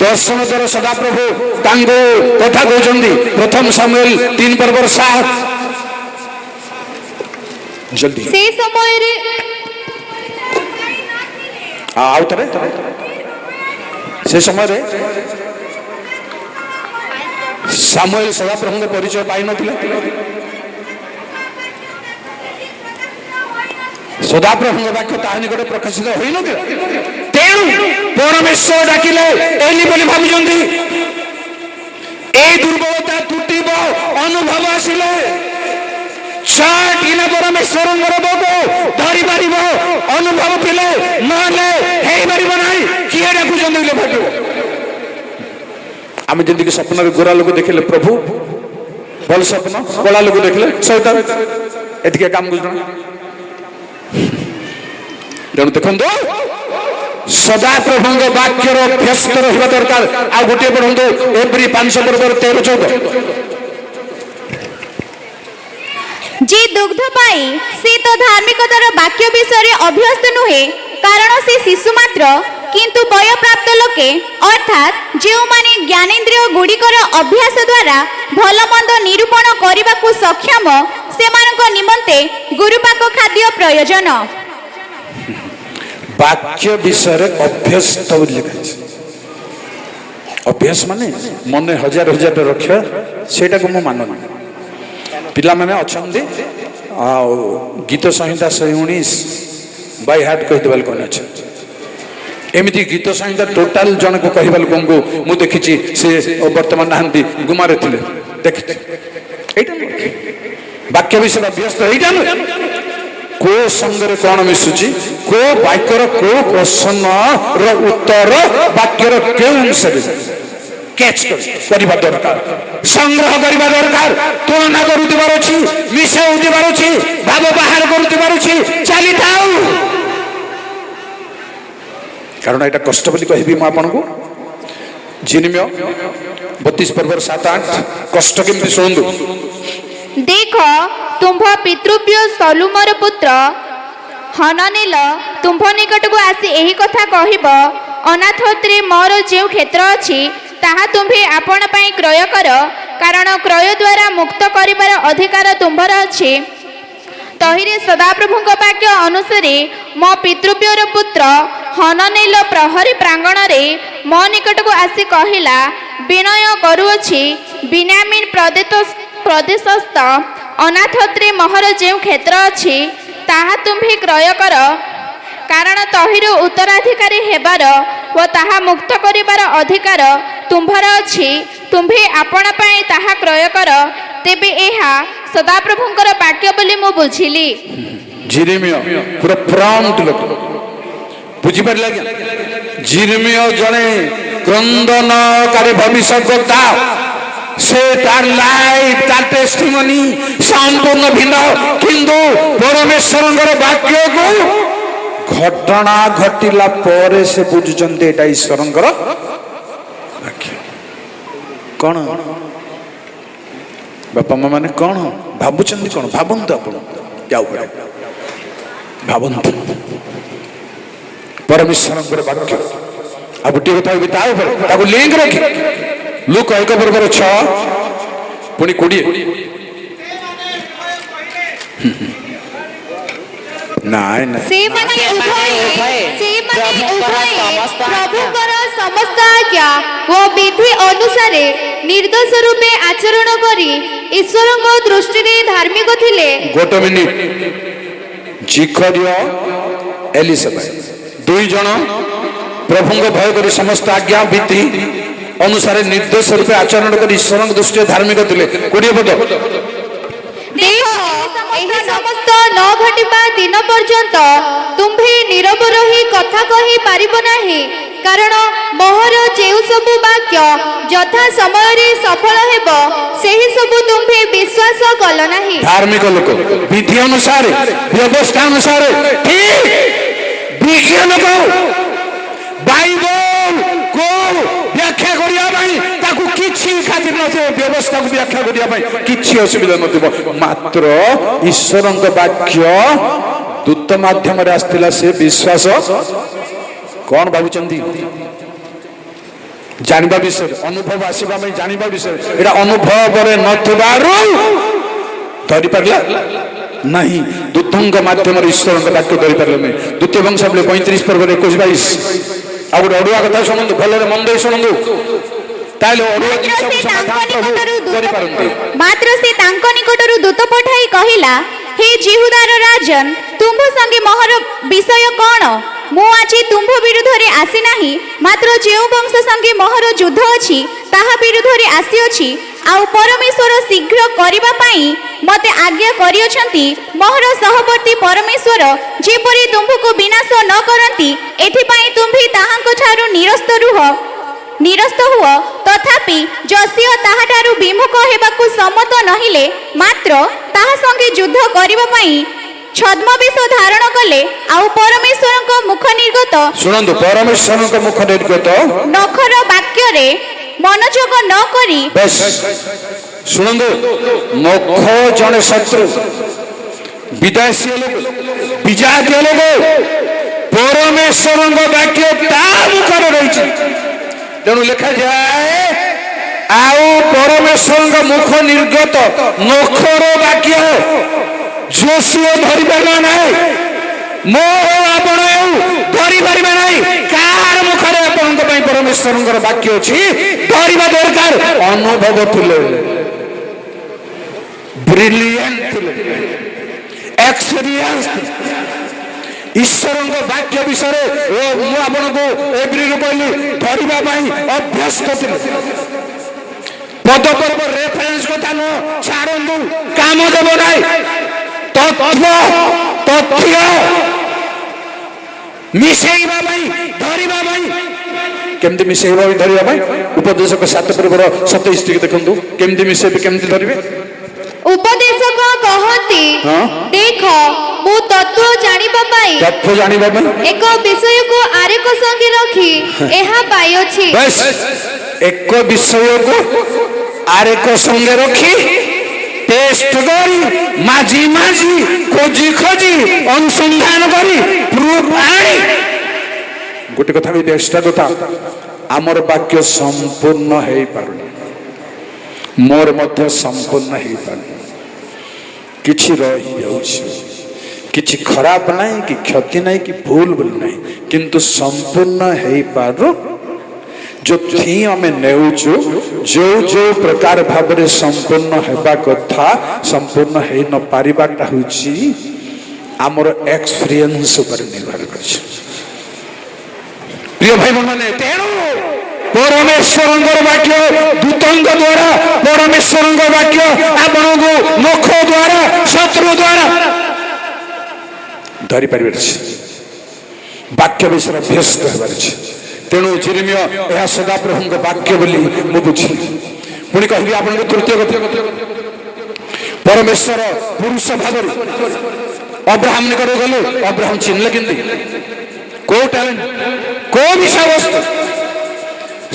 S1: दर्शन द्वारा सदा प्रभु तांगो कथा कहउछन्ती प्रथम सामुएल 3 पर्व 7 जल्दी
S4: से समय रे
S1: आउ तरे से समय रे सामुएल सदा प्रभु के परिचय पाई नथिले सदा प्रभु वाक्य ता निकट प्रकाशित होई नथिले तेणु परमेश्वर डाकिले एली बोली भाबुचंती ए दुर्बलता टूटिबो अनुभव आसिले ଚାଟିନା ପରମେଶ୍ୱରଙ୍କର ବୋଗ ଧରି ପାରିବ ଅନୁଭବ ଥିଲେ ନହେଲେ ହେଇପାରିବ ନାହିଁ। କିଏ ଡାକୁଛନ୍ତି ଭାବିବ। ଆମେ ଯେମିତିକି ସ୍ୱପ୍ନରେ ଗୋରା ଲୋକ ଦେଖିଲେ ପ୍ରଭୁ ଭଲ ସ୍ୱପ୍ନ, କଳା ଲୋକ ଦେଖିଲେ ସୈତାନ, ଏତିକି କାମ କରୁଛନ୍ତି। ତେଣୁ ଦେଖନ୍ତୁ ସଦାପ୍ରଭୁଙ୍କ ବାକ୍ୟର ଅଭ୍ୟସ୍ତ ରହିବା ଦରକାର। ଆଉ ଗୋଟିଏ ପଢନ୍ତୁ ଏପ୍ରିଲ 5:13-14।
S4: ଯେ ଦୁଗ୍ଧ ପାଇ ସେ ତ ଧାର୍ମିକତାର ବାକ୍ୟ ବିଷୟରେ ଅଭ୍ୟସ୍ତ ନୁହେଁ, କାରଣ ସେ ଶିଶୁ ମାତ୍ର। କିନ୍ତୁ ବୟପ୍ରାପ୍ତ ଲୋକେ ଅର୍ଥାତ୍ ଯେଉଁମାନେ ଜ୍ଞାନେନ୍ଦ୍ରିୟ ଗୁଡ଼ିକର ଅଭ୍ୟାସ ଦ୍ୱାରା ଭଲ ମନ୍ଦ ନିରୂପଣ କରିବାକୁ ସକ୍ଷମ, ସେମାନଙ୍କ ନିମନ୍ତେ ଗୁରୁପାକ ଖାଦ୍ୟ ପ୍ରୟୋଜନ।
S1: ବାକ୍ୟ ବିଷୟରେ ଅଭ୍ୟସ୍ତ ବୋଲି ଲେଖାଯାଇଛି। ଅଭ୍ୟାସ ମାନେ ମନେ ହଜାର ହଜାର ରଖିବା, ସେଇଟାକୁ ମୁଁ ମାନୁନି। ପିଲାମାନେ ଅଛନ୍ତି ଆଉ ଗୀତ ସଂହିତା 119 ବାଇ ହାର୍ଟ କହିଦେବା ଲୋକମାନେ ଅଛନ୍ତି। ଏମିତି ଗୀତ ସଂହିତା ଟୋଟାଲ ଜଣକୁ କହିବା ଲୋକଙ୍କୁ ମୁଁ ଦେଖିଛି, ସେ ବର୍ତ୍ତମାନ ନାହାନ୍ତି, ଗୁମାରେ ଥିଲେ, ଦେଖିଛି। ଏଇଟା ବାକ୍ୟ ବିଷୟରେ ଅଭ୍ୟସ୍ତ ଏଇଟା ନୁହେଁ। କୋ ସଙ୍ଗରେ କଣ ମିଶୁଛି, କୋ ବାକ୍ୟର କୋ ପ୍ରଶ୍ନର ଉତ୍ତର ବାକ୍ୟର କେଉଁ ଅଂଶରେ କ୍ୟାଚ୍ କରିବା ଦରକାର, ସଂଗ୍ରହ କରିବା ଦରକାର। ତୁଳନା କରୁଥିବାର ଅଛି, ମିଶାଉଥିବାର ଅଛି, ଭାବ ବାହାର କରୁଥିବାର ଅଛି, ଚାଲିଥାଉ। କାରଣ ଏଇଟା କଷ୍ଟ ବୋଲି କହିବି ମୁଁ ଆପଣଙ୍କୁ। ଜିନିମ୍ୟ 32:7-8 କଷ୍ଟ କେମିତି ଶୁଣନ୍ତୁ।
S4: ଦେଖ, ତୁମ୍ଭ ପିତୃବ୍ୟ ସଲୁମର ପୁତ୍ର ହନନେଲ ତୁମ୍ଭ ନିକଟକୁ ଆସି ଏହି କଥା କହିବ, ଅନାଥୋତ୍ରେ ମୋର ଯେଉଁ କ୍ଷେତ୍ର ଅଛି ତାହା ତୁମ୍ଭେ ଆପଣ ପାଇଁ କ୍ରୟ କର, କାରଣ କ୍ରୟ ଦ୍ୱାରା ମୁକ୍ତ କରିବାର ଅଧିକାର ତୁମ୍ଭର ଅଛି। ତହିଁରେ ସଦାପ୍ରଭୁଙ୍କ ବାକ୍ୟ ଅନୁସାରେ ମୋ ପିତୃବ୍ୟର ପୁତ୍ର ହନନେଲ ପ୍ରହରୀ ପ୍ରାଙ୍ଗଣରେ ମୋ ନିକଟକୁ ଆସି କହିଲା, ବିନୟ କରୁଅଛି, ବିନ୍ୟାମିନ୍ ପ୍ରଦେଶସ୍ଥ ଅନାଥୋତ୍ରେ ମୋହର ଯେଉଁ କ୍ଷେତ୍ର ଅଛି ତାହା ତୁମ୍ଭେ କ୍ରୟ କର, କାରଣ ତହିଁରୁ ଉତ୍ତରାଧିକାରୀ ହେବାର ଓ ତାହା ମୁକ୍ତ କରିବାର ଅଧିକାର ତୁମ୍ଭର ଅଛି। ତୁମ୍ଭେ ଆପଣ ପାଇଁ ତାହା କ୍ରୟ କର। ତେବେ ଏହା ସଦାପ୍ରଭୁଙ୍କର ବାକ୍ୟ ବୋଲି ମୁଁ ବୁଝିଲି।
S1: ଜିରେମିୟ ପୁରା ପ୍ରମ୍ପ୍ଟ ଲୋକ, ବୁଝିପାରିଲେ ଆଜ୍ଞା? ଜିରେମିୟ ଜଣେ କ୍ରନ୍ଦନକାରୀ ଭବିଷ୍ୟଦ୍ବକ୍ତା। ସେ ତାର ଲାଇଫ, ତାର ଟେଷ୍ଟିମନି ସମ୍ପୂର୍ଣ୍ଣ ଭିନ୍ନ, କିନ୍ତୁ ପରମେଶ୍ୱରଙ୍କର ବାକ୍ୟକୁ ଘଟଣା ଘଟିଲା ପରେ ସେ ବୁଝୁଛନ୍ତି ଏଇଟା ଈଶ୍ୱରଙ୍କର ବାକ୍ୟ। କଣ ବାପା ମା ମାନେ କଣ ଭାବୁଛନ୍ତି, କଣ ଭାବନ୍ତୁ, ଆପଣ ଯାଉ ଭାବନ୍ତୁ ପରମେଶ୍ୱରଙ୍କର ବାକ୍ୟ। ଆଉ ଗୋଟିଏ କଥା ବି ତା ଉପରେ ତାକୁ ଲିଙ୍କ ରଖି ଲୁକ 1:6 ପୁଣି 20 ନାଇଁ ନାଇଁ
S4: ସେମାନେ ଉଭୟେ ପ୍ରଭୁଙ୍କର ସମସ୍ତ ଆଜ୍ଞା ଓ ବିଧି ଅନୁସାରେ ନିର୍ଦ୍ଦୋଷ ରୂପେ ଆଚରଣ କରି ଈଶ୍ୱରଙ୍କ ଦୃଷ୍ଟିରେ ଧାର୍ମିକ ଥିଲେ।
S1: ଗୋଟେ ମିନିଟ। ଜିଖରିୟ ଏଲିସାବେଥ ଦୁଇ ଜଣ ପ୍ରଭୁଙ୍କ ଭୟ କରି ସମସ୍ତ ଆଜ୍ଞା ବିଧି ଅନୁସାରେ ନିର୍ଦ୍ଦୋଷ ରୂପେ ଆଚରଣ କରି ଈଶ୍ୱରଙ୍କ ଦୃଷ୍ଟିରେ ଧାର୍ମିକ ଥିଲେ। 20 ପଦ।
S4: ଦେଖ, ଏହି ସମସ୍ତ ନ ଘଟିବା ଦିନ ପର୍ଯ୍ୟନ୍ତ ତୁମ୍ଭେ ନୀରବ ରହି କଥା କହି ପାରିବ ନାହିଁ, କାରଣ ମୋହର ଯେଉଁ ସବୁ ବାକ୍ୟ ଯଥା ସମୟରେ ସଫଳ ହେବ ସେହି ସବୁ ତୁମ୍ଭେ ବିଶ୍ୱାସ କଲ ନାହିଁ।
S1: ଧାର୍ମିକ ଲୋକ ବିଧି ଅନୁସାରେ, ବ୍ୟବସ୍ଥା ଅନୁସାରେ, ଠିକ ବିଜ୍ଞାନ ବାଇବଲ କୁ ବ୍ୟାଖ୍ୟା କରିବା ପାଇଁ ତାକୁ କିଛି ଖାତିର ନଥିବ, ବ୍ୟବସ୍ଥାକୁ ବ୍ୟାଖ୍ୟା କରିବା ପାଇଁ କିଛି ଅସୁବିଧା ନଥିବ। ମାତ୍ର ଈଶ୍ୱରଙ୍କ ବାକ୍ୟ ଦୂତ ମାଧ୍ୟମରେ ଆସିଥିଲା, ସେ ବିଶ୍ୱାସ କଣ ଭାବୁଛନ୍ତି ଜାଣିବା ବିଷୟରେ, ଅନୁଭବ ଆସିବା ପାଇଁ ଜାଣିବା ବିଷୟରେ, ଏଇଟା ଅନୁଭବରେ ନଥିବାରୁ ଧରିପାରିଲା ନାହିଁ। ଦୂତଙ୍କ ମାଧ୍ୟମରେ ଈଶ୍ୱରଙ୍କ ବାକ୍ୟ ଧରିପାରିଲେ ନାହିଁ। ଦ୍ୱିତୀୟ ବଂଶାବଳୀ 35:21-22। ଆଉ ଗୋଟେ ଅଡୁଆ କଥା ଶୁଣନ୍ତୁ, ଭଲରେ ମନ ଦେଇ ଶୁଣନ୍ତୁ, ତାହେଲେ ଅଡୁଆ ଜିନିଷକୁ ସମାଧାନ କରିପାରନ୍ତି।
S4: ମାତ୍ର ସେ ତାଙ୍କ ନିକଟରୁ ଦୂତ ପଠାଇ କହିଲା, ହେ ଜିହୁଦାର ରାଜନ, ତୁମ୍ଭ ସଙ୍ଗେ ମୋହର ବିଷୟ କଣ? ମୁଁ ଆଜି ତୁମ୍ଭ ବିରୁଦ୍ଧରେ ଆସିନାହିଁ, ମାତ୍ର ଯେଉଁ ବଂଶ ସଙ୍ଗେ ମୋହର ଯୁଦ୍ଧ ଅଛି ତାହା ବିରୁଦ୍ଧରେ ଆସିଅଛି।
S3: ଆଉ ପରମେଶ୍ୱର ଶୀଘ୍ର କରିବା ପାଇଁ ମୋତେ ଆଜ୍ଞା କରିଅଛନ୍ତି। ମୋହର ସହବର୍ତ୍ତୀ ପରମେଶ୍ୱର ଯେପରି ତୁମ୍ଭକୁ ବିନାଶ ନ କରନ୍ତି, ଏଥିପାଇଁ ତୁମ୍ଭେ ତାହାଙ୍କ ଠାରୁ ନିରସ୍ତ ହୁଅ। ତଥାପି ଯଶୀୟ ତାହାଠାରୁ ବିମୁଖ ହେବାକୁ ସମ୍ମତ ନହେଲେ ମାତ୍ର ତାହା ସଙ୍ଗେ ଯୁଦ୍ଧ କରିବା ପାଇଁ ଛଦ୍ମବେଶ ଧାରଣ କଲେ। ଆଉ ପରମେଶ୍ୱରଙ୍କ ମୁଖ ନିର୍ଗତ
S1: ଶୁଣନ୍ତୁ, ପରମେଶ୍ୱରଙ୍କ ମୁଖ ନିର୍ଗତ
S3: ନଖର ବାକ୍ୟରେ ମନୋଯୋଗ ନ କରି
S1: ବେଶ ଶୁଣନ୍ତୁ, ନଖ ଜଣେ ଶତ୍ରୁ, ବିଦେଶୀ ଲୋକ, ବିଜାତୀୟ ଲୋକ। ପରମେଶ୍ୱରଙ୍କ ବାକ୍ୟ ତା ମୁଖରେ ରହିଛି। ତେଣୁ ଲେଖାଯାଏ, ଆଉ ପରମେଶ୍ୱରଙ୍କ ମୁଖ ନିର୍ଗତ ନଖର ବାକ୍ୟ ଯୋଶୀୟ ଧରିପାରିବା ନାହିଁ। ମୋ ଆପଣ ଧରିପାରିବା ନାହିଁ। କାହାର ମୁଖରେ ଆପଣଙ୍କ ପାଇଁ ପରମେଶ୍ୱରଙ୍କର ବାକ୍ୟ ଅଛି ଧରିବା ଦରକାର। ଅନୁଭବ ଥିଲେ, ବ୍ରିଲିଆଣ୍ଟ ଥିଲେ, ଏକ୍ସପିରିଏନ୍ସ ଥିଲେ। ଈଶ୍ୱରଙ୍କ ବାକ୍ୟ ବିଷୟରେ ମୁଁ ଆପଣଙ୍କୁ ଏଭ୍ରିରୁ କହିଲି, ଧରିବା ପାଇଁ ଅଭ୍ୟସ୍ତ ଥିଲେ। ପଦପର୍ବ ରେଫରେନ୍ସ କଥା ନୁହଁ, ଛାଡ଼ନ୍ତୁ, କାମ ଦେବ ନାହିଁ। ତଥ୍ୟ ମିଶେଇବା ପାଇଁ, ଧରିବା ପାଇଁ। କେମିତି ମିଶେଇବା ପାଇଁ, ଧରିବା ପାଇଁ? ଉପଦେଶକ 7 ପର୍ବର 27 ଦେଖନ୍ତୁ, କେମିତି ମିଶେଇବେ, କେମିତି ଧରିବେ।
S4: ଉପଦେଶକ କହନ୍ତି, ଦେଖ ମୁଁ ତତ୍ତ୍ୱ ଜାଣିବା ପାଇଁ ଏକ ବିଷୟକୁ ଆରେକ ସଙ୍ଗେ ରଖି ଏହା ପାଇଅଛି।
S1: ବେଶ, ଏକ ବିଷୟକୁ ଆରେକ ସଙ୍ଗେ ରଖି ଟେଷ୍ଟ କରି, ମାଝି ଖୋଜି ଅନୁସନ୍ଧାନ କରି ପ୍ରୁଫ ଆଣି। ଗୋଟେ କଥା ବି ଏକ୍ସଟ୍ରା କଥା, ଆମର ବାକ୍ୟ ସମ୍ପୂର୍ଣ୍ଣ ହେଇପାରୁନି, ମୋର ମଧ୍ୟ ସମ୍ପୂର୍ଣ୍ଣ ହେଇପାରୁନି। କିଛି ରହିଯାଉଛି, କିଛି ଖରାପ ନାହିଁ, କି କ୍ଷତି ନାହିଁ, କି ଭୁଲ ବୋଲି ନାହିଁ, କିନ୍ତୁ ସମ୍ପୂର୍ଣ୍ଣ ହେଇପାରୁ। ଯୋଉଥି ଆମେ ନେଉଛୁ, ଯୋଉ ପ୍ରକାର ଭାବରେ ସମ୍ପୂର୍ଣ୍ଣ ହେବା କଥା ସମ୍ପୂର୍ଣ୍ଣ ହେଇ ନ ପାରିବାଟା ହେଉଛି ଆମର ଏକ୍ସପିରିଏନ୍ସ ଉପରେ ନିର୍ଭର କରୁଛି। ପ୍ରିୟ ଭାଇ ମାନେ, ତେଣୁ ପରମେଶ୍ୱରଙ୍କର ବାକ୍ୟ ଦୂତଙ୍କ ଦ୍ୱାରା, ପରମେଶ୍ୱରଙ୍କ ବାକ୍ୟ ଆପଣଙ୍କୁ ମୁଖ ଦ୍ୱାରା, ଶତ୍ରୁ ଦ୍ୱାରା ଧରିପାରିବାର ଅଛି। ବାକ୍ୟ ବିଷୟରେ ଅଭ୍ୟସ୍ତ ହେବାର ଅଛି। ତେଣୁ ଯେରେମିୟ ଏହା ସଦାପ୍ରଭୁଙ୍କ ବାକ୍ୟ ବୋଲି ମୁଁ ବୁଝିଲି। ପୁଣି କହିବି ଆପଣଙ୍କୁ ତୃତୀୟ କଥା, ପରମେଶ୍ୱର ପୁରୁଷ ଭାବରେ ଅବ୍ରାହମ ନିକଟକୁ ଗଲେ। ଅବ୍ରାହମ ଚିହ୍ନିଲେ କେମିତି? କୋଉ ଟ୍ୟାଲେଣ୍ଟ, କୋଉ ବିଷୟବସ୍ତୁ?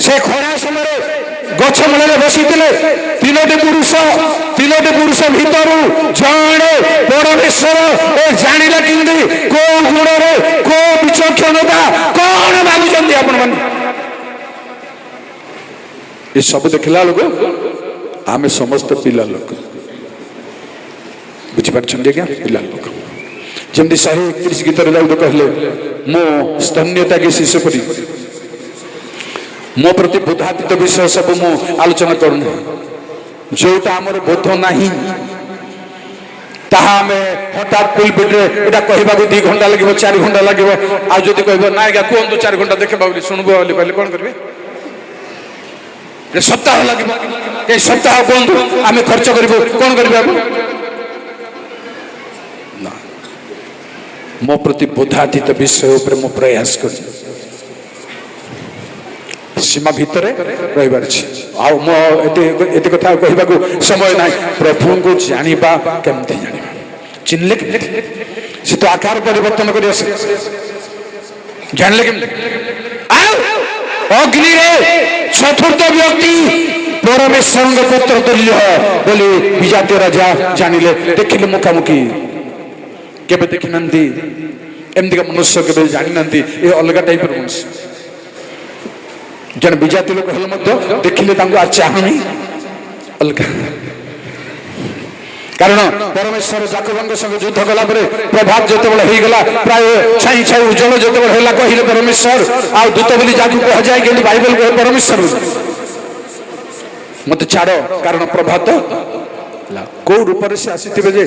S1: ସେ ଖରା ସମୟରେ ଗଛ ମୂଳରେ ବସିଥିଲେ। ତିନୋଟି ପୁରୁଷ ଭିତରୁ ଜଣେ ପରମେଶ୍ୱର ଜାଣିଲେ କେମିତି? କୋଉ ଗୁଣରେ, କୋଉ ବିଚକ୍ଷଣତା, କଣ ଭାବୁଛନ୍ତି ଆପଣ ମାନେ? ଏସବୁ ଦେଖିଲା ବେଳକୁ ଆମେ ସମସ୍ତେ ପିଲା ଲୋକ, ବୁଝିପାରୁଛନ୍ତି ଆଜ୍ଞା? ପିଲା ଲୋକ। ଯେମିତି 131 ଗୀତରେ ଦାଉଦ କହିଲେ, ମୁଁ ସ୍ତନ୍ୟତ୍ୟାଗୀ ଶିଶୁ ପରି, ମୋ ପ୍ରତି ବୋଧାତୀତ ବିଷୟ ସବୁ ମୁଁ ଆଲୋଚନା କରୁନି। ଯୋଉଟା ଆମର ବୋଧ ନାହିଁ ତାହା ଆମେ ହଠାତ୍ ପୁଲପିଟରେ ଏଇଟା କହିବାକୁ 2 ଘଣ୍ଟା ଲାଗିବ, 4 ଘଣ୍ଟା ଲାଗିବ। ଆଉ ଯଦି କହିବ ନା ଆଜ୍ଞା କୁହନ୍ତୁ 4 ଘଣ୍ଟା ଦେଖିବା ବୋଲି, ଶୁଣିବ ବୋଲି କହିଲେ କଣ କରିବେ? ସପ୍ତାହ ଲାଗିବ, ଏ ସପ୍ତାହ କୁହନ୍ତୁ ଆମେ ଖର୍ଚ୍ଚ କରିବୁ, କଣ କରିବେ ଆପଣ? ନା, ମୋ ପ୍ରତି ବୋଧାତୀତ ବିଷୟ ଉପରେ ମୁଁ ପ୍ରୟାସ କରିବି, ସୀମା ଭିତରେ ରହିବାର ଅଛି। ଆଉ ମୁଁ ଏତେ କଥା କହିବାକୁ ସମୟ ନାହିଁ। ପ୍ରଭୁଙ୍କୁ ଜାଣିବା କେମିତି ଜାଣିବା? ଚିହ୍ନିଲେ କେମିତି? ସେ ତ ଆକାର ପରିବର୍ତ୍ତନ କରି ଆସେ, ଜାଣିଲେ କେମିତି? ଆଉ ଅଗ୍ନିରେ ଚତୁର୍ଥ ବ୍ୟକ୍ତି ପରମେଶ୍ୱରଙ୍କ ପୁତ୍ର ତୁଲ୍ୟ ବୋଲି ବିଜାତୀୟ ରାଜା ଜାଣିଲେ। ଦେଖିଲେ ମୁଖାମୁଖି, କେବେ ଦେଖିନାହାନ୍ତି ଏମିତିକା ମନୁଷ୍ୟ, କେବେ ଜାଣିନାହାନ୍ତି ଏ ଅଲଗା ଟାଇପର ମନୁଷ୍ୟ। ଜଣେ ବିଜାତି ଲୋକ ହେଲେ ମଧ୍ୟ ଦେଖିଲେ ତାଙ୍କୁ ଆଉ ଚାହୁଁନି, ଅଲଗା। କାରଣ ପରମେଶ୍ୱର ଯାକୋବଙ୍କ ସଙ୍ଗେ ଯୁଦ୍ଧ କଲା ପରେ ପ୍ରଭାତ ଯେତେବେଳେ ହେଇଗଲା, ପ୍ରାୟ ଛାଇ ଉଜ୍ଜଳ ଯେତେବେଳେ ହେଲା, କହିଲେ ପରମେଶ୍ୱର। ଆଉ ଦୂତ ବୋଲି ଯାହାକୁ କୁହାଯାଏ, କିନ୍ତୁ ବାଇବେଲ କହେ ପରମେଶ୍ୱର। ମତେ ଛାଡ଼, କାରଣ ପ୍ରଭାତ ହେଲା। କୋଉ ରୂପରେ ସେ ଆସିଥିବେ ଯେ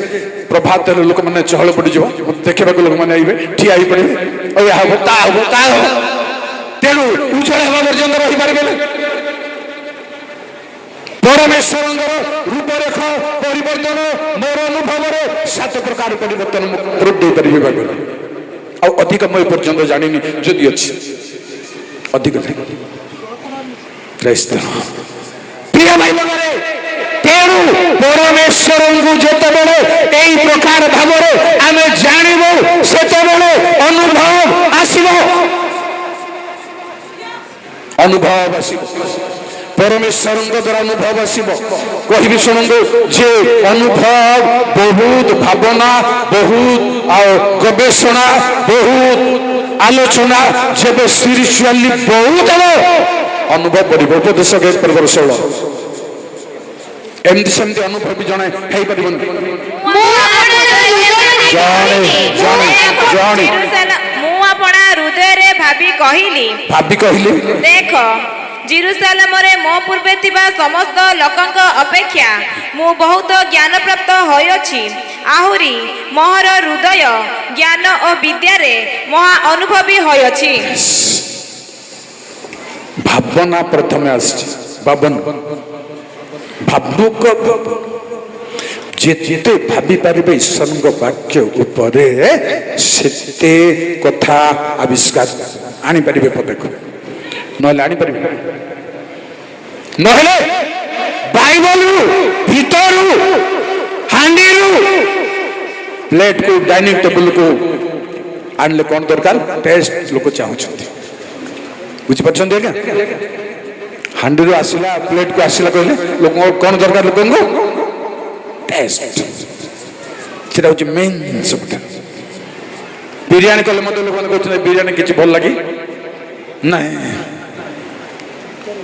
S1: ପ୍ରଭାତ ହେଲେ ଲୋକମାନେ ଚହଳ ପଡ଼ିଯିବ, ଦେଖିବାକୁ ଲୋକମାନେ ଆଇବେ, ଠିଆ ହେଇ ପଡ଼ିବେ, ଏହା ହବ, ତା ହବ, ତା ହବ। ତେଣୁ ଉଜ୍ଜଳ ହେବା ପର୍ଯ୍ୟନ୍ତ ରହିପାରିବେ। ପରମେଶ୍ୱରଙ୍କର ରୂପରେଖ ପରିବର୍ତ୍ତନ ମୋର ଅନୁଭବରେ 7 ପ୍ରକାର ପରିବର୍ତ୍ତନ ମୁଁ ଦେଇପାରିବି ବାଇବଲ। ଆଉ ଅଧିକ ମୁଁ ଏ ପର୍ଯ୍ୟନ୍ତ ଜାଣିନି, ଯଦି ଅଛି ଅଧିକ ପ୍ରିୟ ଭାଇ ଭଉଣୀ, ତେଣୁ ପରମେଶ୍ୱରଙ୍କୁ ଯେତେବେଳେ ଏଇ ପ୍ରକାର ଭାବରେ ଆମେ ଜାଣିବୁ ସେତେବେଳେ ଅନୁଭବ ଆସିବ, ଅନୁଭବ ଆସିବ, ପରମେଶ୍ୱରଙ୍କ ଦ୍ୱାରା ଅନୁଭବ ଆସିବ। କହିବି ଶୁଣନ୍ତୁ, ଯେ ଅନୁଭବ ବହୁତ ଭାବନା, ବହୁତ ଗବେଷଣା, ବହୁତ ଆଲୋଚନା ଯେବେ ସ୍ପିରିଚୁଆଲି ବହୁତ ଅନୁଭବ କରିବ। ଉପଦେଶ 1:16 ଏମିତି ସେମିତି ଅନୁଭବ ବି ଜଣେ ହେଇପାରିବନି।
S3: ମୁଁ ଆପଣ ହୃଦୟରେ ଭାବି କହିଲି ଦେଖ, ଜେରୁସାଲେମରେ ମୋ ପୂର୍ବେ ଥିବା ସମସ୍ତ ଲୋକଙ୍କ ଅପେକ୍ଷା ମୁଁ ବହୁତ ଜ୍ଞାନ ପ୍ରାପ୍ତ ହୋଇଅଛି। ଆହୁରି ମୋହର ହୃଦୟ ଜ୍ଞାନ ଓ ବିଦ୍ୟାରେ ମହା ଅନୁଭବୀ ହୋଇଅଛି।
S1: ଭାବନା ପ୍ରଥମେ ଆସିଛି, ଭାବୁକ ଯେତେ ଭାବି ପାରିବେ ଈଶ୍ୱରଙ୍କ ବାକ୍ୟ ଉପରେ ସେତେ କଥା ଆବିଷ୍କାର ଆଣିପାରିବେ ପଦକୁ, ନହେଲେ ଆଣିପାରିବେ, ନହେଲେ ବାଇବଲରୁ ଭିତରୁ ହାଣ୍ଡିରୁ ପ୍ଲେଟକୁ ଡାଇନିଂ ଟେବୁଲକୁ ଆଣିଲେ କ'ଣ ଦରକାର? ଟେଷ୍ଟ ଲୋକ ଚାହୁଁଛନ୍ତି, ବୁଝିପାରୁଛନ୍ତି ଆଜ୍ଞା? ହାଣ୍ଡିରୁ ଆସିଲା ପ୍ଲେଟକୁ ଆସିଲା କହିଲେ ଲୋକ କ'ଣ ଦରକାର? ଲୋକଙ୍କୁ ଟେଷ୍ଟ, ସେଟା ହଉଛି ମେନ୍ ସବୁଠାରୁ। ବିରିୟାନୀ କଲେ ମଧ୍ୟ ଲୋକମାନେ କହୁଛନ୍ତି ବିରିୟାନୀ କିଛି ଭଲ ଲାଗେ ନାଇଁ,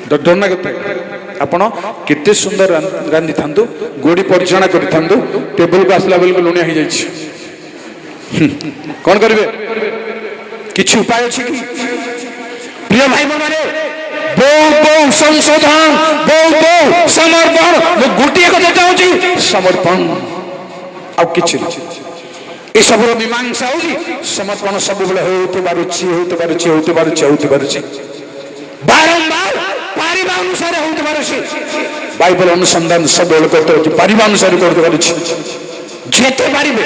S1: ଡର ନା କେତେ? ଆପଣ କେତେ ସୁନ୍ଦର ରାନ୍ଧିଥାନ୍ତୁ, ଗୋଡ଼ି ପରିଚାଳନା କରିଥାନ୍ତୁ, ଟେବୁଲକୁ ଆସିଲା ବେଳକୁ ଲୁଣିଆ ହେଇଯାଇଛି, କ'ଣ କରିବେ? କିଛି ଉପାୟ ଅଛି କି? ପ୍ରିୟ ଭାଇ ଭଉଣୀ, ବହୁତ ସଂଶୋଧନ, ବହୁତ ସମର୍ପଣ। ମୁଁ ଗୋଟିଏ କଥା ଚାହୁଁଛି, ସମର୍ପଣ, ଆଉ କିଛି ନାହିଁ। ଏସବୁର ମୀମାଂସା ହଉଛି ସମର୍ପଣ। ସବୁବେଳେ ହଉଥିବାରୁଛି ବାରମ୍ବାର ପାରିବା ଅନୁସାରେ ହଉଥିବାରୁଛି। ବାଇବଲ ଅନୁସନ୍ଧାନ ସବୁବେଳେ କରତେ ହଉଛି, ପାରିବା ଅନୁସାରେ କରତେ ପାରୁଛି। ଯେତେ ପାରିବେ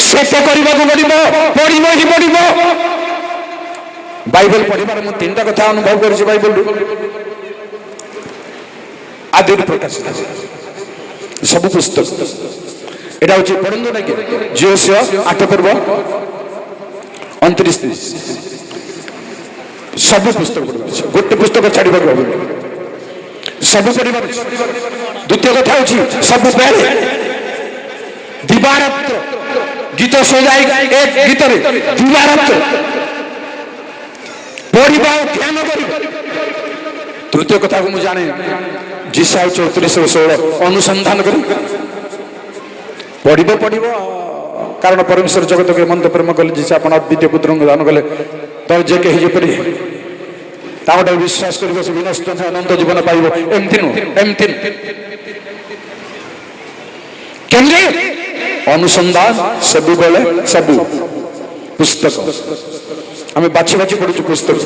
S1: ସେତେ କରିବାକୁ ପଡ଼ିବ ହିଁ ପଡ଼ିବ। ବାଇବଲ ପଢିବାର ମୁଁ 3ଟା କଥା ଅନୁଭବ କରିଛି ବାଇବଲରୁ। ଆଦିରୁ ପ୍ରକାଶିତ ସବୁ ପୁସ୍ତକ, এটা হচ্ছে পড়ନ୍ତୁ নাকি জিওসিয়া 8:29 ସବୁ ପୁସ୍ତକ ପଢିବାର ଅଛି, ଗୋଟେ ପୁସ୍ତକ ଛାଡ଼ିବାକୁ ହବନି, ସବୁ ପଢିବାର ଅଛି। ଦ୍ୱିତୀୟ କଥା ହଉଛି ସବୁବେଳେ ଦିବାରାତ୍ର ଗୀତ ସଜାଇ ଏକ ଗୀତରେ ଦିବାରାତ୍ର ପଢିବା ଓ ଧ୍ୟାନ କରିବା। ତୃତୀୟ କଥାକୁ ମୁଁ ଜାଣେ, ଜିସାଉ 34:16 ଅନୁସନ୍ଧାନ କରି ପଢିବ। କାରଣ ପରମେଶ୍ୱର ଜଗତକୁ ଏମନ୍ତ ପ୍ରେମ କଲେ ଯେ ସେ ଆପଣ ଅଦ୍ୱିତୀୟ ପୁତ୍ରଙ୍କୁ ଦାନ କଲେ, ତର ଯେ କେହି ଯେପରି ତାଙ୍କ ବିଶ୍ୱାସ କରିବ ସେ ବିନଷ୍ଟ ନୁହେଁ, ଅନନ୍ତ ଜୀବନ ପାଇବ। ଏମିତି ନୁହଁ, ଏମିତି କେମିତି ଅନୁସନ୍ଧାନ ସବୁବେଳେ, ସବୁ ପୁସ୍ତକ ଆମେ ବାଛି ପଢୁଛୁ ପୁସ୍ତକ।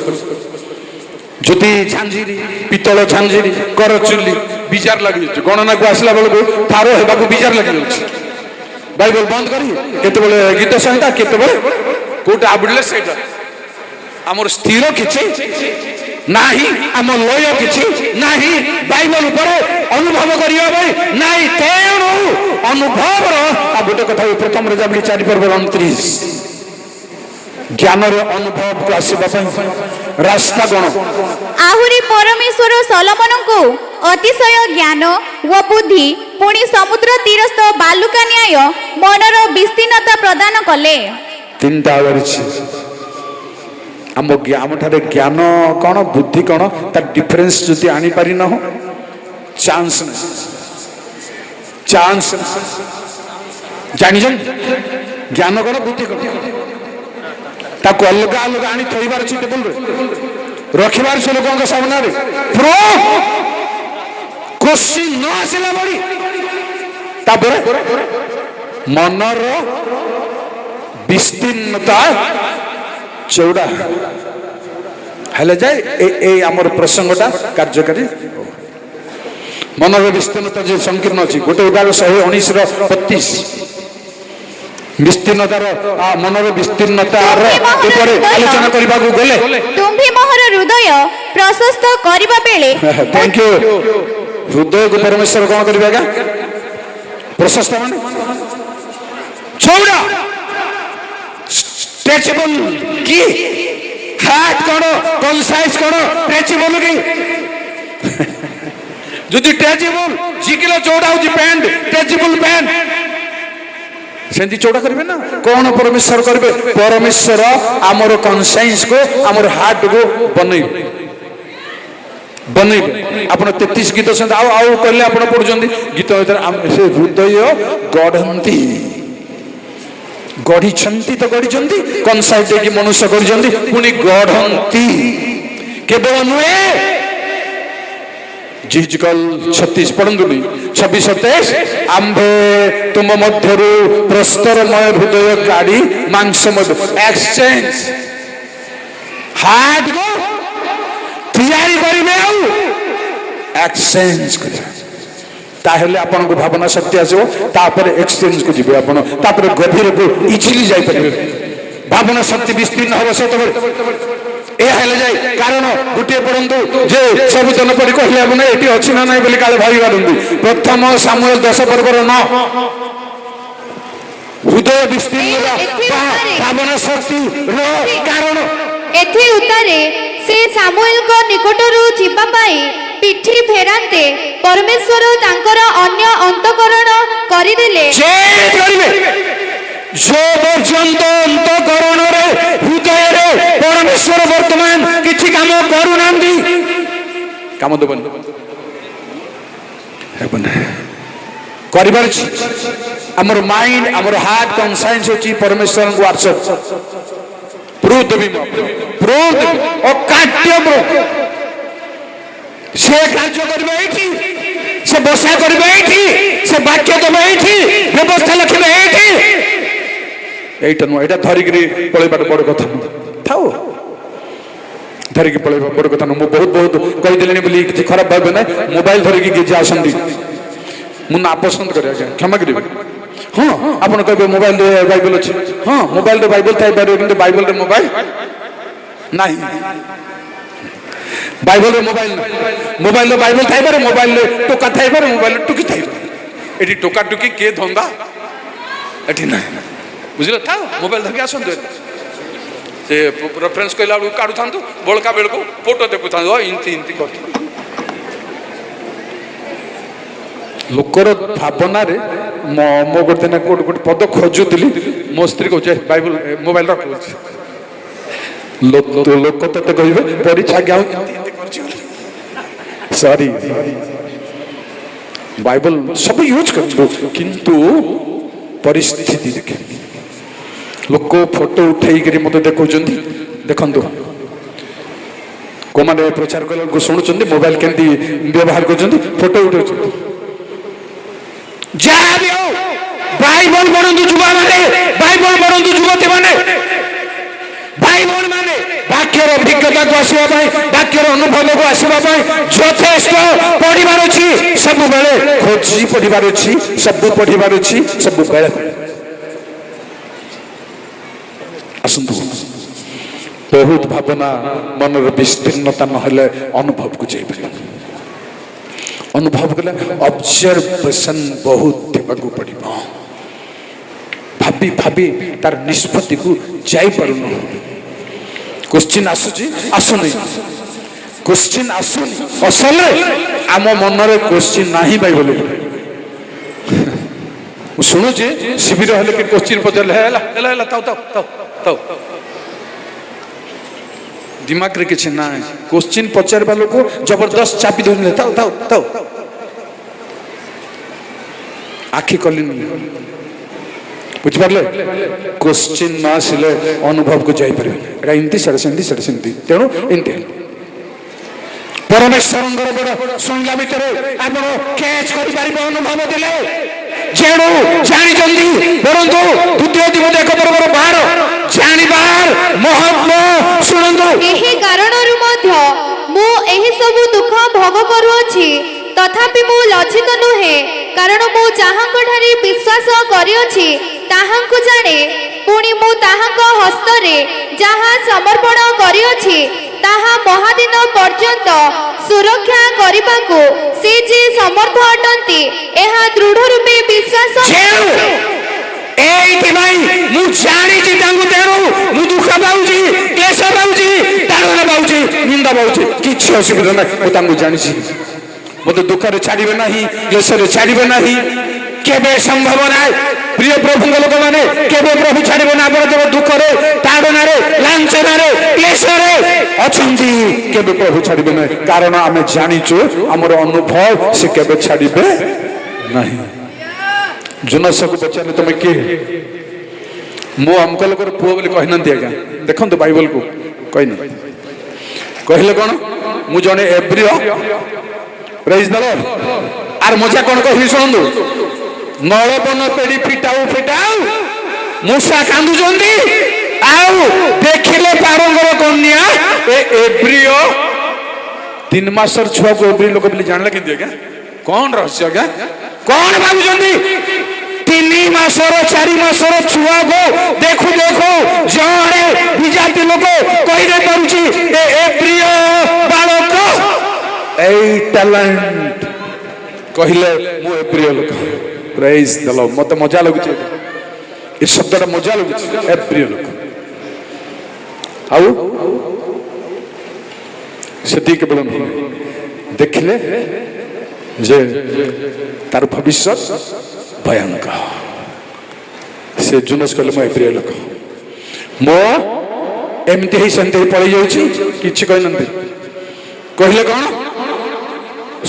S1: ଯଦି ଝାଞ୍ଜିରି, ପିତ୍ତଳ ଝାଞ୍ଜିରି, କରଚୁଲି ବିଜାର ଲାଗିଯାଉଛି, ଗଣନାକୁ ଆସିଲା ବେଳକୁ ଠାର ହେବାକୁ ବିଜାର ଲାଗିଯାଉଛି। ବାଇବଲ ବନ୍ଦ କରି କେତେବେଳେ ଗୀତ ସଂହିତା, କେତେବେଳେ କୋଉଟା ଆବୁଡ଼ିଲେ ସେଇଟା। ଆମର ସ୍ଥିର କିଛି ନାହିଁ, ଆମ ଲୟ କିଛି ନାହିଁ, ବାଇବଲ ଉପରେ ଅନୁଭବ କରିବା ପାଇଁ ନାହିଁ। ତେଣୁ ଅନୁଭବର ଆଉ ଗୋଟେ କଥା, ପ୍ରଥମରେ ଯାବିଲି 4:29 ଜ୍ଞାନର ଅନୁଭବକୁ ଆସିବା ପାଇଁ ରାସ୍ତା କ'ଣ?
S4: ଆହୁରି ପରମେଶ୍ୱର ସଲୋମନଙ୍କୁ ଅତିଶୟ ଜ୍ଞାନ ଓ ବୁଦ୍ଧି, ପୁଣି ସମୁଦ୍ର ତୀରସ୍ଥ ବାଲୁକା ନ୍ୟାୟ ମନର ବିସ୍ତୀର୍ଣ୍ଣତା ପ୍ରଦାନ କଲେ।
S1: 3ଟା ଅଛି। ଆମଠାରେ ଜ୍ଞାନ କ'ଣ, ବୁଦ୍ଧି କ'ଣ, ତା ଡିଫରେନ୍ସ ଯଦି ଆଣିପାରି ନ ଚାନ୍ସ ନାହିଁ, ଚାନ୍ସ ଜାଣିଛନ୍ତି? ଜ୍ଞାନ କ'ଣ, ବୁଦ୍ଧି କ'ଣ, ତାକୁ ଅଲଗା ଅଲଗା ଆଣି ଥୋଇବାର ଅଛି, ଟେବୁଲରେ ରଖିବାର ଅଛି ଲୋକଙ୍କ ସାମ୍ନାରେ। କୋଶ୍ଚିନ୍ ନ ଆସିଲା ଭଳି ତାପରେ ମନର ବିସ୍ତୀର୍ଣ୍ଣତା ଚଉଡ଼ା ହେଲେ ଯାଏ ଏଇ ଆମର ପ୍ରସଙ୍ଗଟା କାର୍ଯ୍ୟକାରୀ। मनर विस्तीर्णता जो संकीर्ण अच्छी गोटे उदाहरण 119:35 विस्तीर्णतार मनर विस्तीर्णतार आलोचना करने गले
S3: ତୁମ୍ଭେ ମୋହର ହୃଦୟ ପ୍ରଶସ୍ତ କରିବା ବେଳେ
S1: थैंक यू हृदय को परमेश्वर कौन करेगा क्या प्रशस्त माने चौड़ा स्ट्रेचेबल की हार्ट कौन कंसाइज कौन स्ट्रेचेबल की যদি স্ট্রেচেবল জিকিলো চৌড়া হচ্ছে প্যান্ট স্ট্রেচেবল প্যান্ট সেমতি চৌড়া করবে না কোন পরমেশ্বর করবে পরমেশ্বর আমার কনসাইন্স কো আমার হার্ট কো বনাইবে বনাইবে আপনার 33 গীত শুনতে আউ আউ করলে আপনার পড়ুছেন গীত ভিতরে সে হৃদয় গড়ন্তি গড়িছন্তি তো গড়িছন্তি কনসাইজ দেখি মনুষ্য গড়িছন্তি পুনি গড়ন্তি কেবল নুহে जिजकल 36 पढ़ंतुनी 26-27 आंभे तुम मध्यरु प्रस्तरमय हृदय गाड़ी मांस मध्य एक्सचेंज हार्ट को तैयारी करिवे आउ एक्सचेंज करिवे ताहेले आपन को भावना शक्ति आसो तापर एक्सचेंज को जिवे आपन तापर गभीर को इजिली जाई परिवे भावना शक्ति विस्तीर्ण हो से तो जाए कारण गोटे पढ़ु जे सब जन पढ़ी कहले आपने ये अच्छी ना ना बोली काले भाई पारती प्रथम सामुएल 10 पर्वर 9 हृदय विस्तीर्ण भावना शक्ति कारण
S4: एथि उतारे से सामुएल को निकटरू जिबा पाई पिठी फेरांते परमेश्वर तांकर अन्य अंतकरण करिदेले
S1: चेत करिवे जो पर्यंत अंतकरण रे हृदय रे परमेश्वर वर्तमान किछि काम करू नांदी काम देबन हेबन करिबार छी हमर माइंड हमर हार्ट कॉन्साइंस होची परमेश्वर को व्हाट्सएप प्रूफ देबी प्रूफ ओ काट्य ब्रो से कार्य करबे एठी से बसा करबे एठी से वाक्य देबे एठी व्यवस्था लिखबे एठी এইটা নয় এটা ধরিকি পড়াইবার বড় কথা থাও ধরিকি পড়াইবা বড় কথা না মু বহুত বহুত কই দিলেনি বলি কিছু খারাপ ভাবে না মোবাইল ধরিকি গিয়ে আসন্তি মু না পছন্দ করে আজ্ঞা ক্ষমা করিবে হ্যাঁ আপন কইবে মোবাইল রে বাইবেল আছে হ্যাঁ মোবাইল রে বাইবেল থাই পারে কিন্তু বাইবেল রে মোবাইল নাই বাইবেল রে মোবাইল না মোবাইল রে বাইবেল থাই পারে মোবাইল রে টোকা থাই পারে মোবাইল রে টুকি থাই পারে এটি টোকা টুকি কে ধন্দা এটি না बुझल था मोबाइल धरके आसतु से रेफरेंस कहला बेलू काढ़ू था बड़का बेलू फोटो देखु था इनती इनती कर लोकर भावना रे मो गोटे ना गोटे गोटे पद खोजुली मो स्त्री कह बाइबल मोबाइल रख लोक तो कहे परीक्षा गाँव सॉरी बाइबल सब यूज कर किंतु परिस्थिति देखे लोक फोटो उठाई मत देखा देखु को मैंने प्रचार कला शुणुं मोबाइल केमती व्यवहार कर फोटो उठा जहाँ भी हो बाइबल पढ़ु युवा मैंने बाइबल पढ़ु युवती मैंने भाई भौणी मैंने वाक्यर अभिज्ञता को आसवा वाक्यर अनुभव को आसवा यथेष्ट पढ़ार अच्छी सब बेले खोजी पढ़ार अच्छी सब पढ़ार अच्छी सब बेले आसतु बहुत भावना मनर विस्तीर्णता नहले अनुभव को जापर अनुभव कले ऑब्जर्वेशन बहुत देवाक पड़ो भाभी भाभी तार निष्पत्ति को जापन क्वेश्चन आसुची आसुनी क्वेश्चन आसुनी असल आम मनरे क्वेश्चन नहीं बाइबल शुणुचे शिविर हेल्ले कि क्वेश्चन पचारे दिमाग रे किसी ना क्वेश्चन पचार लोक जबरदस्त चापी धरले आखि कली बुझिपारे क्वेश्चन न आसिले अनुभव को जापर इमती सेमती तेणु इमती परमेश्वर शुणला भितर आप कैच कर अनुभव देले जेणु जानी परंतु द्वितीय दिमोदे 1:12 जानिबार महत्व शुणंतु
S4: एही कारणरु मध्य मु एही सब दुख भोग करू अछि तथापि मु लज्जित नुहे, कारण मु जाहांठारे विश्वास करिअछि ताहांकु जाने। पुणी मु ताहांक हस्तरे जहाँ समर्पण करिअछि ताहा महादिन पर्यंत सुरक्षा करिबाकु से जे समर्थ अटंती एहा दृढ़ रूपे विश्वास
S1: एइति भाई मु जानिछि तांगु तेरो मु दुख पाउछि क्लेश पाउछि ताड़ना पाउछि निंदा पाउछि किछि असुविधा नै मु तांगु जानिछि मते दुखरे छाड़िबे नाही क्लेशरे छाड़िबे नाही केबे संभव नाय प्रिय प्रभु लोक माने केबे प्रभु छाड़िबे ना आपण जब दुखरे ताड़ना रे लांछना रे क्लेशरे अछंती केबे प्रभु छाड़िबे नाही कारण आमे जानिछु हमर अनुभव से केबे छाड़िबे नाही जुनस को पचारे तुम किए मो अमक लोकर पुओ बोली कहना आज्ञा देखो बाइबल को कहना कहले कौन मु जने एब्रिय प्रेज द लॉर्ड आर मजा कौन कहली शुणु नलबन पेड़ी फिटाऊ फिटाऊ मूषा कांदु जंदी आउ देखिले पारंगर कन्या ए एब्रिय 3 मासर छुआ को एब्रिय लोक बोली जानला केंदी आज्ञा कौन रहस्य आज्ञा कौन भाबु जंदी 3 मासर 4 मासर छुआ को देखु देखु जणे विजाति लोक कहि दे परुची ए प्रिय बालक ए टैलेंट कहिले मु ए प्रिय लोक प्रेज द लॉर्ड मते मजा लागुची ए शब्दटा मजा लागुची ए प्रिय लोक आउ सेती के बोलन देखले जे तार भविष्य भयंकर से जुनस कहले मो प्रिय लोक मो एमती ही सेमती पड़े जाउची किछि कहि नंती कहले कोन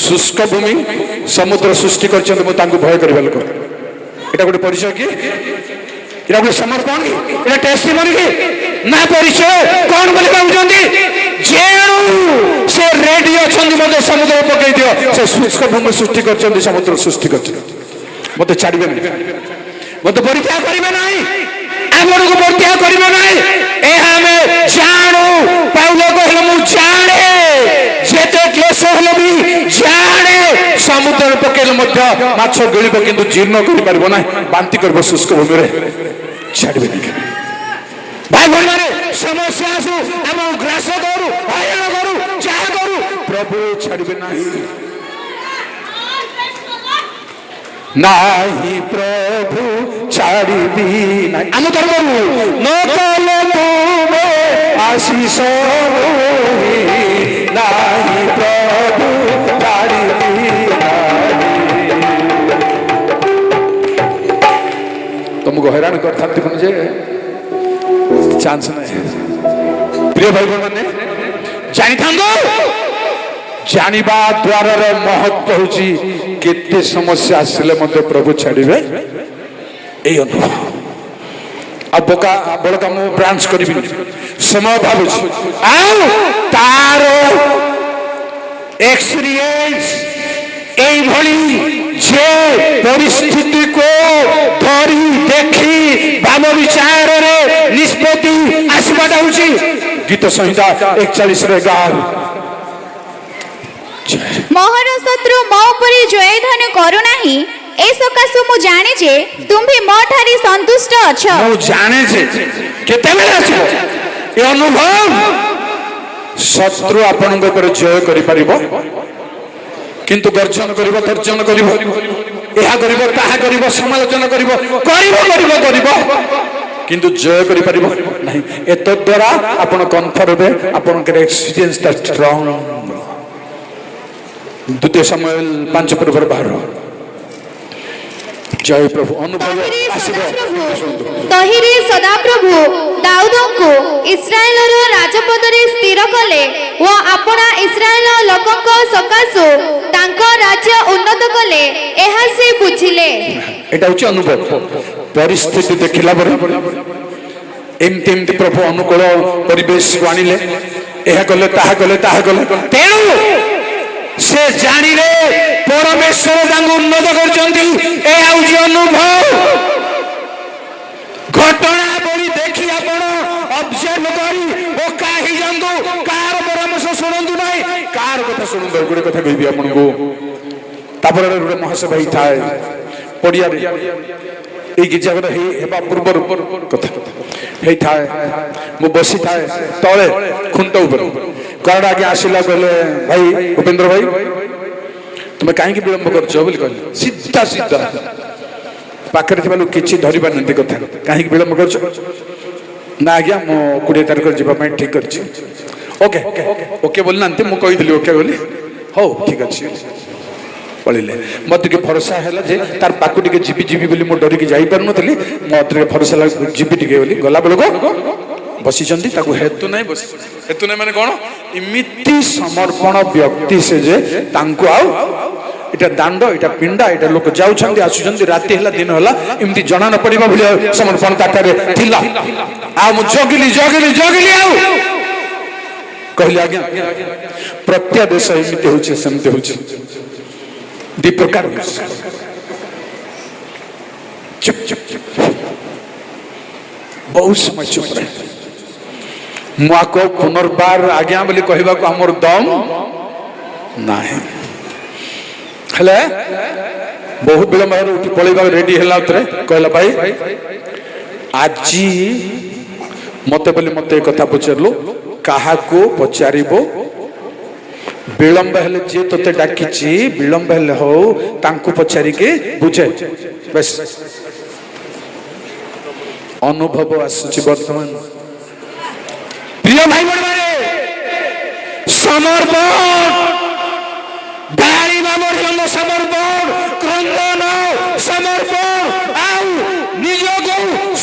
S1: शुष्क भूमि समुद्र सृष्टि करछन मो तांको भय करबा लोक एटा गोटे परिचय की एटा गोटे समर्पण की एटा टेस्टिमनी की ना परिचय कोन बोली बाबुजंदी जेणु से रेडी अछंदी मते समुद्र पकई दियो से शुष्क भूमि सृष्टि करछन समुद्र सृष्टि करछन मते छाड़िबे नहीं मते परित्याग करिबे नहीं हमन को परित्याग करिबे नहीं ए हमें जानो पाउलो कहले मु जाने जेते क्लेश होले भी जाने समुद्र पकेले मध्य माछ गळिबो किंतु जीर्ण करि परबो नहीं बांती करबो शुष्क भूमि रे छाड़िबे नहीं भाई भण माने समस्या आसु हम ग्रास करू हयन करू चाह करू प्रभु छाड़िबे नहीं नाही प्रभु छाड़िबी नाही आम धर्म न कले तुमे आशीष नाही प्रभु छाड़िबी तुमको हैरान करता जे चांस नहीं प्रिय भाई मैंने जानी था जानिबा द्वारा महत्व होची केते समस्या आसिले मते प्रभु छाड़िबे ए अनुभव अब बड़का मु ब्रांच करबी समय भाबुची आउ तारो एक्सपीरियंस एई भली जे परिस्थिति को धरी देखी भाव विचार रे निष्पत्ति आसबाटा होची गीत संहिता 41 रे 11
S4: मोहर शत्रु मो उपरि जयधन करू नाही ए सकासु मु जाने जे तुम्ही मो ठारी संतुष्ट अछ
S1: मु जाने जे केते बेला आछो ए अनुभव शत्रु आपनक ऊपर जय करि परिबो किंतु गर्जन करिबो तर्जन करिबो एहा करिबो ताहा करिबो समालोचना करिबो करिबो करिबो करिबो किंतु जय करि परिबो नाही एत द्वारा आपण कन्फर्म हे आपण के एक्सपीरियंस ता स्ट्रांग द्वितीय सामुएल 5:12 जय प्रभु अनुभव
S4: तहिरे सदा प्रभु दाऊद को इस्राएल रो राजपद रे स्थिर कले ओ आपना इस्राएल लोकक सकासु तांको राज्य उन्नत कले एहा से बुझिले
S1: एटा होची अनुभव परिस्थिति देखिला पर एमती प्रभु अनुकूल परिवेश आनिले एहा कले ताहा कले तेणु से जानिले परमेश्वर तांको उन्नत करचंती ए आउची अनुभव घटना बड़ी देखी आपण ऑब्जर्व करी ओ काही जंतु कार परामर्श सुनंतु नाही कार कथा सुनंतु गोटे कथा कहबी आपन को ତାପରେ ଗୋଟେ ମହାସଭା ହେଇଥାଏ ପଡ଼ିଆରେ এই গির্জাঘর হেবা পূর্বর কথা ହେଇଥାଏ ମୁଁ ବସିଥାଏ ତଳେ ଖୁଣ୍ଟ ଉପରେ କାରଣ ଆଜ୍ଞା ଆସିଲା କହିଲେ ଭାଇ ଉପେନ୍ଦ୍ର ଭାଇ ତୁମେ କାହିଁକି ବିଳମ୍ବ କରୁଛ ବୋଲି କହିଲେ ସିଧା ସିଧା ପାଖରେ ଥିବା ଲୋକ କିଛି ଧରି ପାରୁନାହାନ୍ତି କଥା କାହିଁକି ବିଳମ୍ବ କରୁଛ ନା ଆଜ୍ଞା ମୁଁ 20 ତାରିଖରେ ଯିବା ପାଇଁ ଠିକ କରିଛି ଓକେ ଓକେ ବୋଲି ନାହାନ୍ତି ମୁଁ କହିଥିଲି ଓକେ ବୋଲି ହଉ ଠିକ ଅଛି पड़े मत टे भरोसा है तार पाक टे जीवी जीवी बोली मो डरिकी जापर नी मत भरोसा जीवी टे गला बेलू बसी हेतु ना हेतु ना माने कौन इमिति समर्पण व्यक्ति से जे तांको आउ इटा दांड इटा पिंडा इटा लोक जाउछंती आसुछंती राति हला दिन हला इमिति जना न पड़िबा भलिया समर्पण ताटारे थिला आ मु जगिली जगिली जगिली आउ कहली आज्ञा प्रत्यादेश इमिति होछि सेमति होछि दी प्रकार चुप चुप बहुत समय चुप रहे मुआ को पुनर्बार आज्ञा बोली कहबा को हमर दम नाही हेले बहुत विलंब उठी पळेबा रेडी हैला उतरे कहला भाई आजी मते बोली मते कथा पचारलो काहा को पचारिबो विलंब हेले जे तोते डाकिछि विलंब हेले हो तांको पचारि के बुझे बस अनुभव आसुछि वर्तमान प्रिय भाई बड़े समर्पण गाड़ी बाबर जन्म समर्पण क्रंदन समर्पण आउ निज को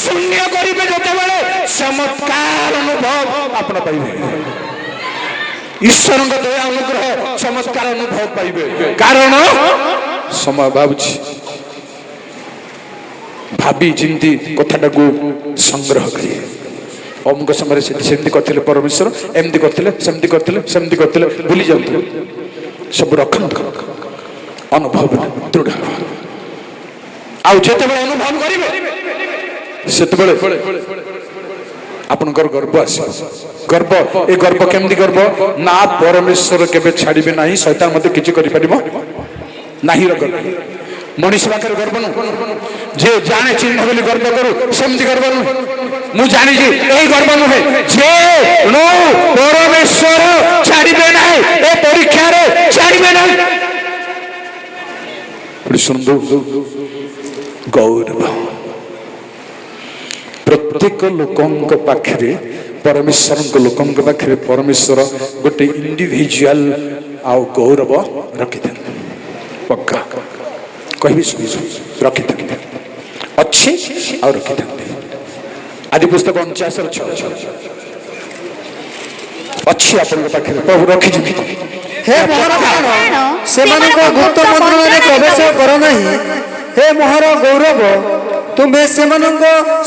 S1: शून्य करिबे जते बेले चमत्कार अनुभव आपण पाइबे ईश्वर दया अनुग्रह चमत्कार अनुभव पाइबे कारण समय भावुछि भाभी चिंती कथाटा को संग्रह करिए अमुक समय सेमती करथिले परमेश्वर एमती करथिले सेमती करथिले भूली जाउते सब रखंत अनुभव दृढ़ आउ जेते बेले अनुभव करिवे सेते बेले आपनकर गर्व आसे गर्व ए गर्व केमती गर्व ना परमेश्वर केबे छाड़िबे नाही शैतान मते किछि करि परिबो नाही र गर्व मनीष पाखर गर्व न जे जाने चिन्ह बोली गर्व करू सेमती गर्व न मु जानि जे एई गर्व नहे जे नो परमेश्वर छाड़िबे नाही ए परीक्षा रे छाड़िबे नाही सुंदर गौरव प्रत्येक लोकंक पाखरे परमेश्वर लोकंक पाखरे परमेश्वर गोटे इंडिविजुअल आउ गौरव रखि पक्का कहबी रखि अच्छी और रखि आदि पुस्तक 49 अच्छी आपन पाखरे प्रभु रखि
S5: हे महाराज से गुप्त मंदिर में प्रवेश कर नहीं हे मोहर गौरव तुम्हें से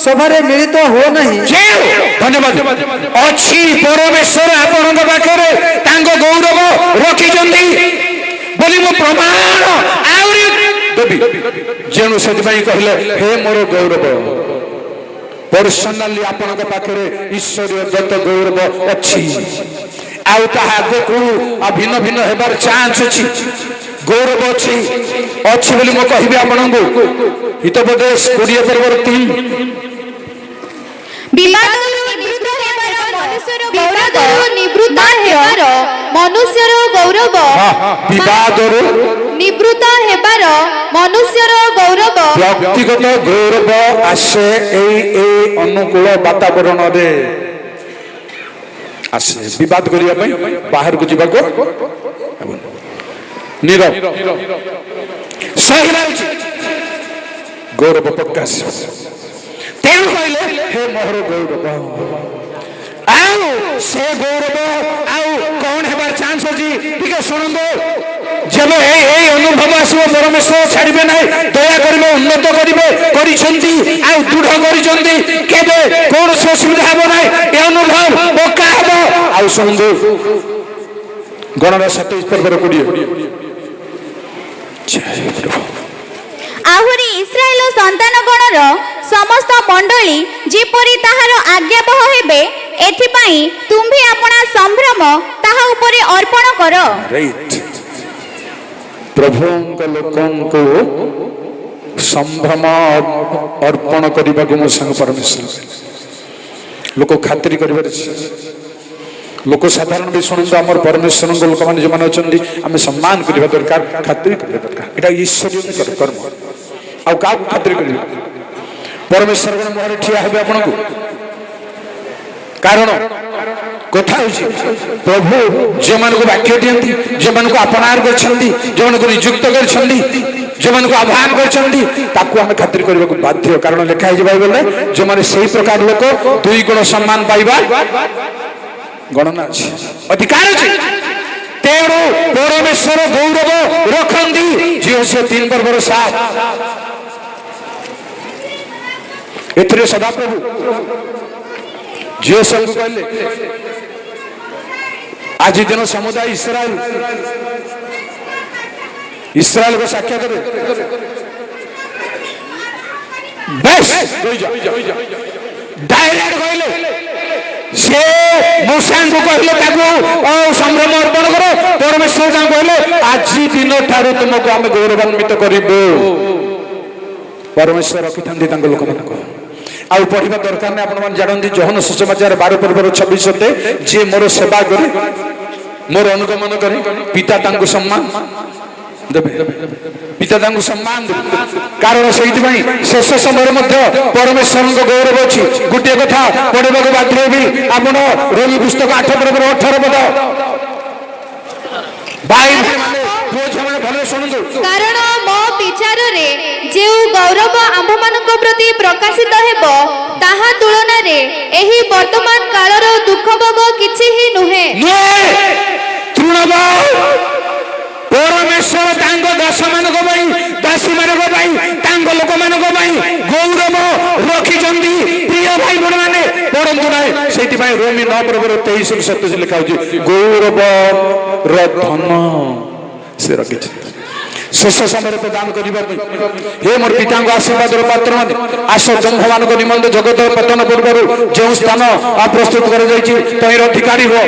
S5: सभा मिलित हो नहीं
S1: धन्यवाद अच्छी परमेश्वर आपण पाखे गौरव रखी बोली मो प्रमाण देवी जेणु से कहले हे मोर गौरव पर्सनाली आपण पाखे ईश्वरीय दत्त गौरव अच्छी आउ आग को भिन्न भिन्न हेबार चांस अच्छी गौरव अच्छी अच्छी बोली मो कहबी आपन को हितोपदेश 20 पर्वर 3
S4: मनुष्यर गौरव निवृत्त हेबार मनुष्यर गौरव
S1: व्यक्तिगत गौरव आसे ए अनुकूल वातावरण रे आसे विवाद करिया पई बाहर को जीवा को नीरव सही गौरव प्रकाश तेणु कहले हे मोहर गौरव आउ से गौरव आउ कौन हेबार चांस अछि ठीक सुनंदो जब ए अनुभव आसो परमेश्वर छाड़िबे नाही दया करिवे उन्नत करिवे करिसंती आउ दृढ़ करिसंती केबे कोन असुविधा हेबो नाही ए अनुभव पक्का हेबो आउ सुनंदो गणना 27 पर्वर 20
S4: आहुरी इस्राएल संतान गणर समस्त मंडली जेपरी ताहार आज्ञाबह हेबे एथिपाई तुम्ही अपना संभ्रम ताहा उपरे अर्पण करो
S1: राइट ପ୍ରଭୁଙ୍କ ଲୋକଙ୍କୁ ସମ୍ଭ୍ରମ ଅର୍ପଣ କରିବାକୁ ମୋ ସାଙ୍ଗ ପରମେଶ୍ୱର ଲୋକ ଖାତିର କରିବାର ଅଛି। ଲୋକ ସାଧାରଣ ବି ଶୁଣନ୍ତୁ ଆମର ପରମେଶ୍ୱରଙ୍କ ଲୋକମାନେ ଯେଉଁମାନେ ଅଛନ୍ତି ଆମେ ସମ୍ମାନ କରିବା ଦରକାର, ଖାତିର କରିବା ଦରକାର। ଏଇଟା ଈଶ୍ୱରୀୟ କର୍ମ। ଆଉ କାହାକୁ ଖାତିର କରିବେ? ପରମେଶ୍ୱରଙ୍କ ମୁହଁରେ ଠିଆ ହେବେ ଆପଣଙ୍କୁ। କାରଣ କଥା ହେଉଛି ପ୍ରଭୁ ଯେଉଁମାନଙ୍କୁ ବାକ୍ୟ ଦିଅନ୍ତି, ଯେଉଁମାନଙ୍କୁ ଆପଣାର କରିଛନ୍ତି, ଯେଉଁମାନଙ୍କୁ ନିଯୁକ୍ତ କରିଛନ୍ତି, ଯେଉଁମାନଙ୍କୁ ଆହ୍ୱାନ କରିଛନ୍ତି, ତାକୁ ଆମେ ଖାତିର କରିବାକୁ ବାଧ୍ୟ। କାରଣ ଲେଖା ହେଇଛି ବାଇବଲରେ ଯେଉଁମାନେ ସେଇ ପ୍ରକାର ଲୋକ 2 ଗୁଣ ସମ୍ମାନ ପାଇବା ଗଣନା ଅଛି, ଅଧିକାର ଅଛି। ତେଣୁ ପରମେଶ୍ୱର ଗୌରବ ରଖନ୍ତି ଝିଅ 3 ପର୍ବର 7। ଏଥିରେ ସଦାପ୍ରଭୁ ଝିଅ ସବୁ କହିଲେ ଆଜି ଦିନ ସମୁଦାୟ ଇସ୍ରାଏଲକୁ ସାକ୍ଷାତ ଦେବେ। ଡାଇରେକ୍ଟ କହିଲେ ସେ ମୂଷାଙ୍କୁ କହିଲେ ତାକୁ ସମ୍ଭ୍ରମ ଅର୍ପଣ କର। ପରମେଶ୍ୱର ତାଙ୍କୁ କହିଲେ ଆଜି ଦିନ ଠାରୁ ତୁମକୁ ଆମେ ଗୌରବାନ୍ୱିତ କରିବୁ। ପରମେଶ୍ୱର ରଖିଥାନ୍ତି ତାଙ୍କ ଲୋକମାନଙ୍କୁ। ଆଉ ପଢିବା ଦରକାର ନାହିଁ। ଆପଣମାନେ ଜାଣନ୍ତି ଯୋହନ ସୁସମାଚାର 12 ପର୍ବର 26 ଯିଏ ମୋର ସେବା କରେ, ମୋର ଅନୁଗମନ କରେ, ପିତା ତାଙ୍କୁ ସମ୍ମାନ ଦେବେ। ପିତା ତାଙ୍କୁ ସମ୍ମାନ ଦେବେ। କାରଣ ସେଇଥିପାଇଁ ଶେଷ ସମୟରେ ମଧ୍ୟ ପରମେଶ୍ୱରଙ୍କ ଗୌରବ ଅଛି। ଗୋଟିଏ କଥା ପଢିବାକୁ ବାଧ୍ୟ ହେବି ଆପଣ ରୋମୀ ପୁସ୍ତକ 8 ପର୍ବର 18 ପଦ। ଭାଇ ମାନେ ପୁଅ ଝିଅମାନେ ଭଲରେ ଶୁଣନ୍ତୁ।
S4: କାରଣ ମୋ ବିଚାରରେ ଯେଉଁ ଗୌରବ ଆମ୍ଭମାନଙ୍କ ପ୍ରତି ପ୍ରକାଶିତ ହେବ ତାହା ତୁଳନାରେ ଏହି ବର୍ତ୍ତମାନ କାଳର ଦୁଃଖ ଭୋଗ କିଛି ହିଁ ନୁହେଁ।
S1: ପରମେଶ୍ୱର ତାଙ୍କ ଦାସମାନଙ୍କ ପାଇଁ, ଦାସୀମାନଙ୍କ ପାଇଁ, ତାଙ୍କ ଲୋକମାନଙ୍କ ପାଇଁ ଗୌରବ ରଖିଛନ୍ତି। ପ୍ରିୟ ଭାଇ ଭଉଣୀମାନେ ପଢନ୍ତୁ ନାହିଁ। ସେଇଥିପାଇଁ ରୋମୀ 9 ପର୍ବର 23-27 ଲେଖା ହଉଛି ଗୌରବର ଧନ ସେ ରଖିଛନ୍ତି ଶେଷ ସମୟରେ ପ୍ରଦାନ କରିବା ପାଇଁ। ହେ ମୋର ପିତାଙ୍କ ଆଶୀର୍ବାଦର ପାତ୍ରମାନେ, ଆସ ବ୍ରହ୍ମମାନଙ୍କ ନିମନ୍ତେ ଜଗତ ପତନ ପୂର୍ବରୁ ଯେଉଁ ସ୍ଥାନ ପ୍ରସ୍ତୁତ କରାଯାଇଛି ତହିଁର ଅଧିକାରୀ ହୁଅ।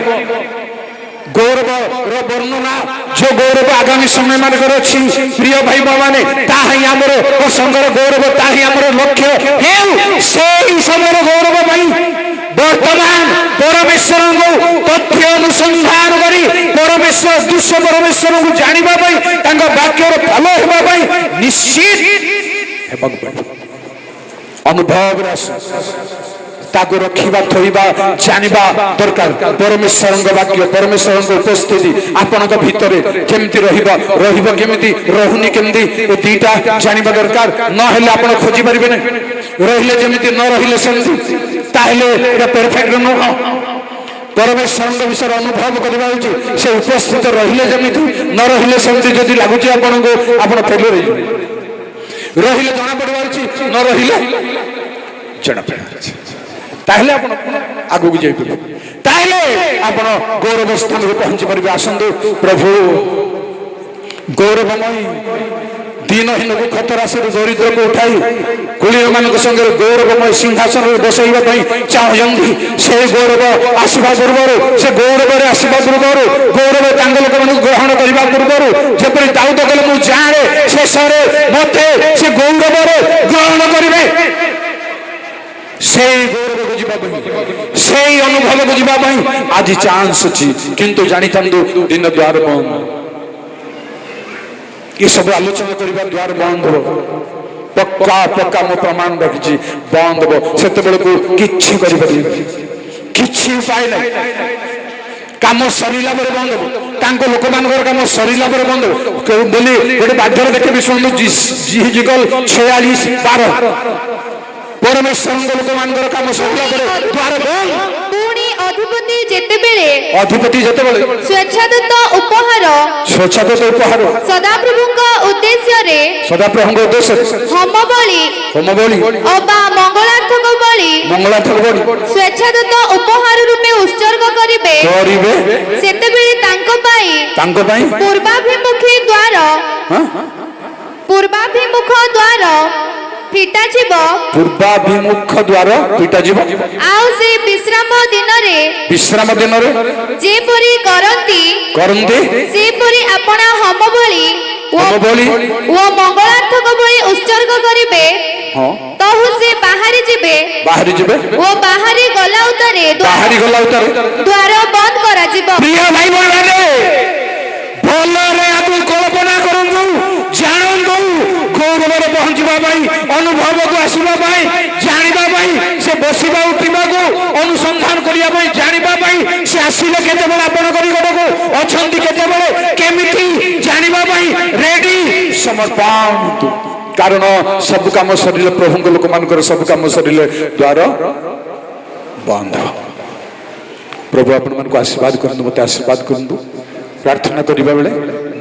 S1: ଗୌରବର ବର୍ଣ୍ଣନା ଯୋଉ ଗୌରବ ଆଗାମୀ ସମୟ ମାନଙ୍କର ଅଛି ପ୍ରିୟ ଭାଇ ମାନେ, ତାହା ହିଁ ଆମର ସଂଘର ଗୌରବ, ତାହା ହିଁ ଆମର ଲକ୍ଷ୍ୟ ହେଉ। ସେଇ ସମୟର ଗୌରବ ପାଇଁ ବର୍ତ୍ତମାନ ପରମେଶ୍ୱରଙ୍କୁ ତଥ୍ୟ ଅନୁସନ୍ଧାନ କରି ପରମେଶ୍ୱର ଦୃଶ୍ୟ ପରମେଶ୍ୱରଙ୍କୁ ଜାଣିବା ପାଇଁ, ତାଙ୍କ ବାକ୍ୟର ଫଳ ହେବା ପାଇଁ ନିଶ୍ଚିତ ହେବାକୁ ପଡ଼ିବ। ଅନୁଭବରେ ଆସ ତାକୁ ରଖିବା, ଥୋଇବା, ଜାଣିବା ଦରକାର। ପରମେଶ୍ୱରଙ୍କ ବାକ୍ୟ, ପରମେଶ୍ୱରଙ୍କ ଉପସ୍ଥିତି ଆପଣଙ୍କ ଭିତରେ କେମିତି ରହିବ, କେମିତି ରହୁନି କେମିତି, ଏ ଦିଟା ଜାଣିବା ଦରକାର। ନହେଲେ ଆପଣ ଖୋଜି ପାରିବେ ନାହିଁ। ରହିଲେ ଯେମିତି, ନ ରହିଲେ ସେମିତି, ତାହେଲେ এটা ପରଫେକ୍ଟ ନୁହଁ। ପରମେଶ୍ୱରଙ୍କ ବିଷୟରେ ଅନୁଭବ କରିବା ହେଉଛି ସେ ଉପସ୍ଥିତ ରହିଲେ ଯେମିତି, ନ ରହିଲେ ସେମିତି ଯଦି ଲାଗୁଛି ଆପଣଙ୍କୁ, ଆପଣ ଫେଲୁଅର ହେଇଯିବେ। ରହିଲେ ଜଣାପଡ଼ିବାର ଅଛି, ନ ରହିଲେ ଜଣାପଡ଼ିବାର ଅଛି। ତାହେଲେ ଆପଣ ଆଗକୁ ଯାଇପାରିବେ, ତାହେଲେ ଆପଣ ଗୌରବ ସ୍ଥାନକୁ ପହଞ୍ଚି ପାରିବେ। ଆସନ୍ତୁ ପ୍ରଭୁ ଗୌରବମୟ ଦିନହୀନକୁ ଖତରାଶିରୁ ଦରିଦ୍ରକୁ ଉଠାଇ କୁଳୀନମାନଙ୍କ ସଙ୍ଗରେ ଗୌରବମୟ ସିଂହାସନରେ ବସାଇବା ପାଇଁ ଚାହୁଁଛନ୍ତି। ସେ ଗୌରବ ଆସିବା ପୂର୍ବରୁ, ସେ ଗୌରବରେ ଆସିବା ପୂର୍ବରୁ, ଗୌରବ ତାଙ୍କ ଲୋକମାନଙ୍କୁ ଗ୍ରହଣ କରିବା ପୂର୍ବରୁ ଯେପରି ଦାଉଦ କହିଲେ ମୁଁ ଜାଣେ ଶେଷରେ ମତେ ସେ ଗୌରବରେ ଗ୍ରହଣ କରିବେ। সেই গৌরবକୁ ଯିବା ପାଇଁ, সেই ଅନୁଭବକୁ ଯିବା ପାଇଁ ଆଜି ଚାନ୍ସ ଅଛି। କିନ୍ତୁ ଜାଣିଥାନ୍ତୁ ଦିନ ଦ୍ୱାର ବନ୍ଦ। ଏସବୁ ଆଲୋଚନା କରିବା ଦ୍ୱାର ବନ୍ଦ ହବ। ପକ୍କା ମୁଁ ପ୍ରମାଣ ରଖିଛି ବନ୍ଦ ହବ। ସେତେବେଳକୁ କିଛି କରିପାରିବେ, କିଛି ଉପାୟ ନାହିଁ। କାମ ସରିଲା ପରେ ବନ୍ଦ ହବ। ତାଙ୍କ ଲୋକମାନଙ୍କର କାମ ସରିଲା ପରେ ବନ୍ଦ ହବ ବୋଲି ଗୋଟେ ବାଧ୍ୟରେ ଦେଖିବି। ଶୁଣନ୍ତୁ ଜିହିଜିକଲ 46:12 ପରମେଶ୍ୱରଙ୍କ ଲୋକମାନଙ୍କର କାମ ସରିଲା ପରେ ଦ୍ୱାର ବନ୍ଦ।
S4: ପୁଣି ଅଧିପତି ଯେତେବେଳେ ସ୍ୱେଚ୍ଛାଦତ୍ତ ଉପହାର ସଦାପ୍ରଭୁଙ୍କ ଉଦ୍ଦେଶ୍ୟରେ ହୋମ ବଳି ଅବା ମଙ୍ଗଳାର୍ଥକ ବଳି ସ୍ୱେଚ୍ଛାଦତ୍ତ ଉପହାର ରୂପେ ଉତ୍ସର୍ଗ କରିବେ, ସେତେବେଳେ ତାଙ୍କ ପାଇଁ ପୂର୍ବାଭିମୁଖ ଦ୍ୱାର
S1: ପୂର୍ବାଭିମୁଖ ଦ୍ୱାର ଫିଟାଯିବ।
S4: ଆଉ ସେ ବିଶ୍ରାମ ଦିନରେ ଯେପରି କରନ୍ତି ସେପରି ଆପଣା ହୋମ ବଳି
S1: ହୋମ ବଳି
S4: ଓ ମଙ୍ଗଳାର୍ଥକ ବଳି ଉତ୍ସର୍ଗ କରିବେ
S1: ହଁ
S4: ତହୁ ସେ ବାହାରି ଯିବେ
S1: ବାହାରି ଯିବେ
S4: ଓ ବାହାରି ଗଲା ଉତ୍ତାରେ
S1: ବାହାରି ଗଲା ଉତ୍ତାରେ
S4: ଦ୍ୱାର ବନ୍ଦ କରାଯିବ।
S1: ପ୍ରିୟ ଭାଇ ଭଉଣୀମାନେ ଭଲରେ ଆପଣ କଳ୍ପନା କରନ୍ତୁ ଜାଣନ୍ତୁ ଗୌରବରେ ପହଞ୍ଚିବା ପାଇଁ ଅନୁଭବକୁ ଆସିବା ପାଇଁ ଜାଣିବା ପାଇଁ ସେ ବସିବା ଉଠିବାକୁ ଅନୁସନ୍ଧାନ କରିବା ପାଇଁ ଜାଣିବା ପାଇଁ ସେ ଆସିଲେ କେତେବେଳେ ଆପଣଙ୍କ ନିକଟକୁ ଅଛନ୍ତି କେତେବେଳେ କେମିତି ଜାଣିବା ପାଇଁ ରେଡି ସମର୍ପଣ କାରଣ ସବୁ କାମ ସରିଲେ ପ୍ରଭୁଙ୍କ ଲୋକମାନଙ୍କର ସବୁ କାମ ସରିଲେ ଦ୍ୱାର ବନ୍ଦ ପ୍ରଭୁ ଆପଣମାନଙ୍କୁ ଆଶୀର୍ବାଦ କରନ୍ତୁ ମୋତେ ଆଶୀର୍ବାଦ କରନ୍ତୁ ପ୍ରାର୍ଥନା କରିବା ବେଳେ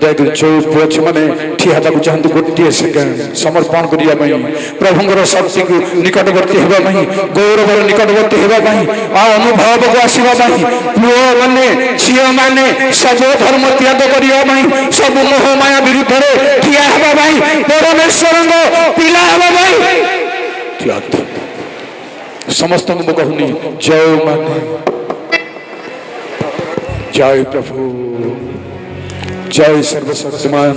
S1: ଦୟାକରି ଯେଉଁ ପୁଅ ଝିଅମାନେ ଠିଆ ହେବାକୁ ଚାହାନ୍ତି ଗୋଟିଏ ସେକେଣ୍ଡ ସମର୍ପଣ କରିବା ପାଇଁ ପ୍ରଭୁଙ୍କର ଶକ୍ତିକୁ ନିକଟବର୍ତ୍ତୀ ହେବା ପାଇଁ ଗୌରବର ନିକଟବର୍ତ୍ତୀ ହେବା ପାଇଁ ଆଉ ଅନୁଭବକୁ ଆସିବା ପାଇଁ ପୁଅମାନେ ଝିଅମାନେ ସବୁ ଧର୍ମ ତ୍ୟାଗ କରିବା ପାଇଁ ସବୁ ମୋହମାୟା ବିରୁଦ୍ଧରେ ଠିଆ ହେବା ପାଇଁ ପରମେଶ୍ୱରଙ୍କ ପିଲା ହେବା ପାଇଁ ସମସ୍ତଙ୍କୁ ମୁଁ କହୁନି ଯେଉଁମାନେ জয় প্রভু জয় সর্বশক্তিমান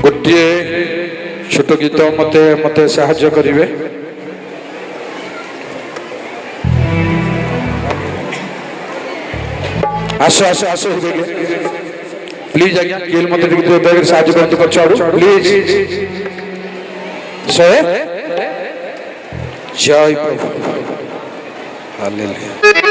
S1: গোটিয়ে ছোট গীত মতে মতে সাহায্য করিবে আসো আসো আসো প্লিজ আজ্ঞা কেল মতে দয়া সাহায্য করতে পছাড়ু প্লিজ জয় প্রভু হালেলুয়া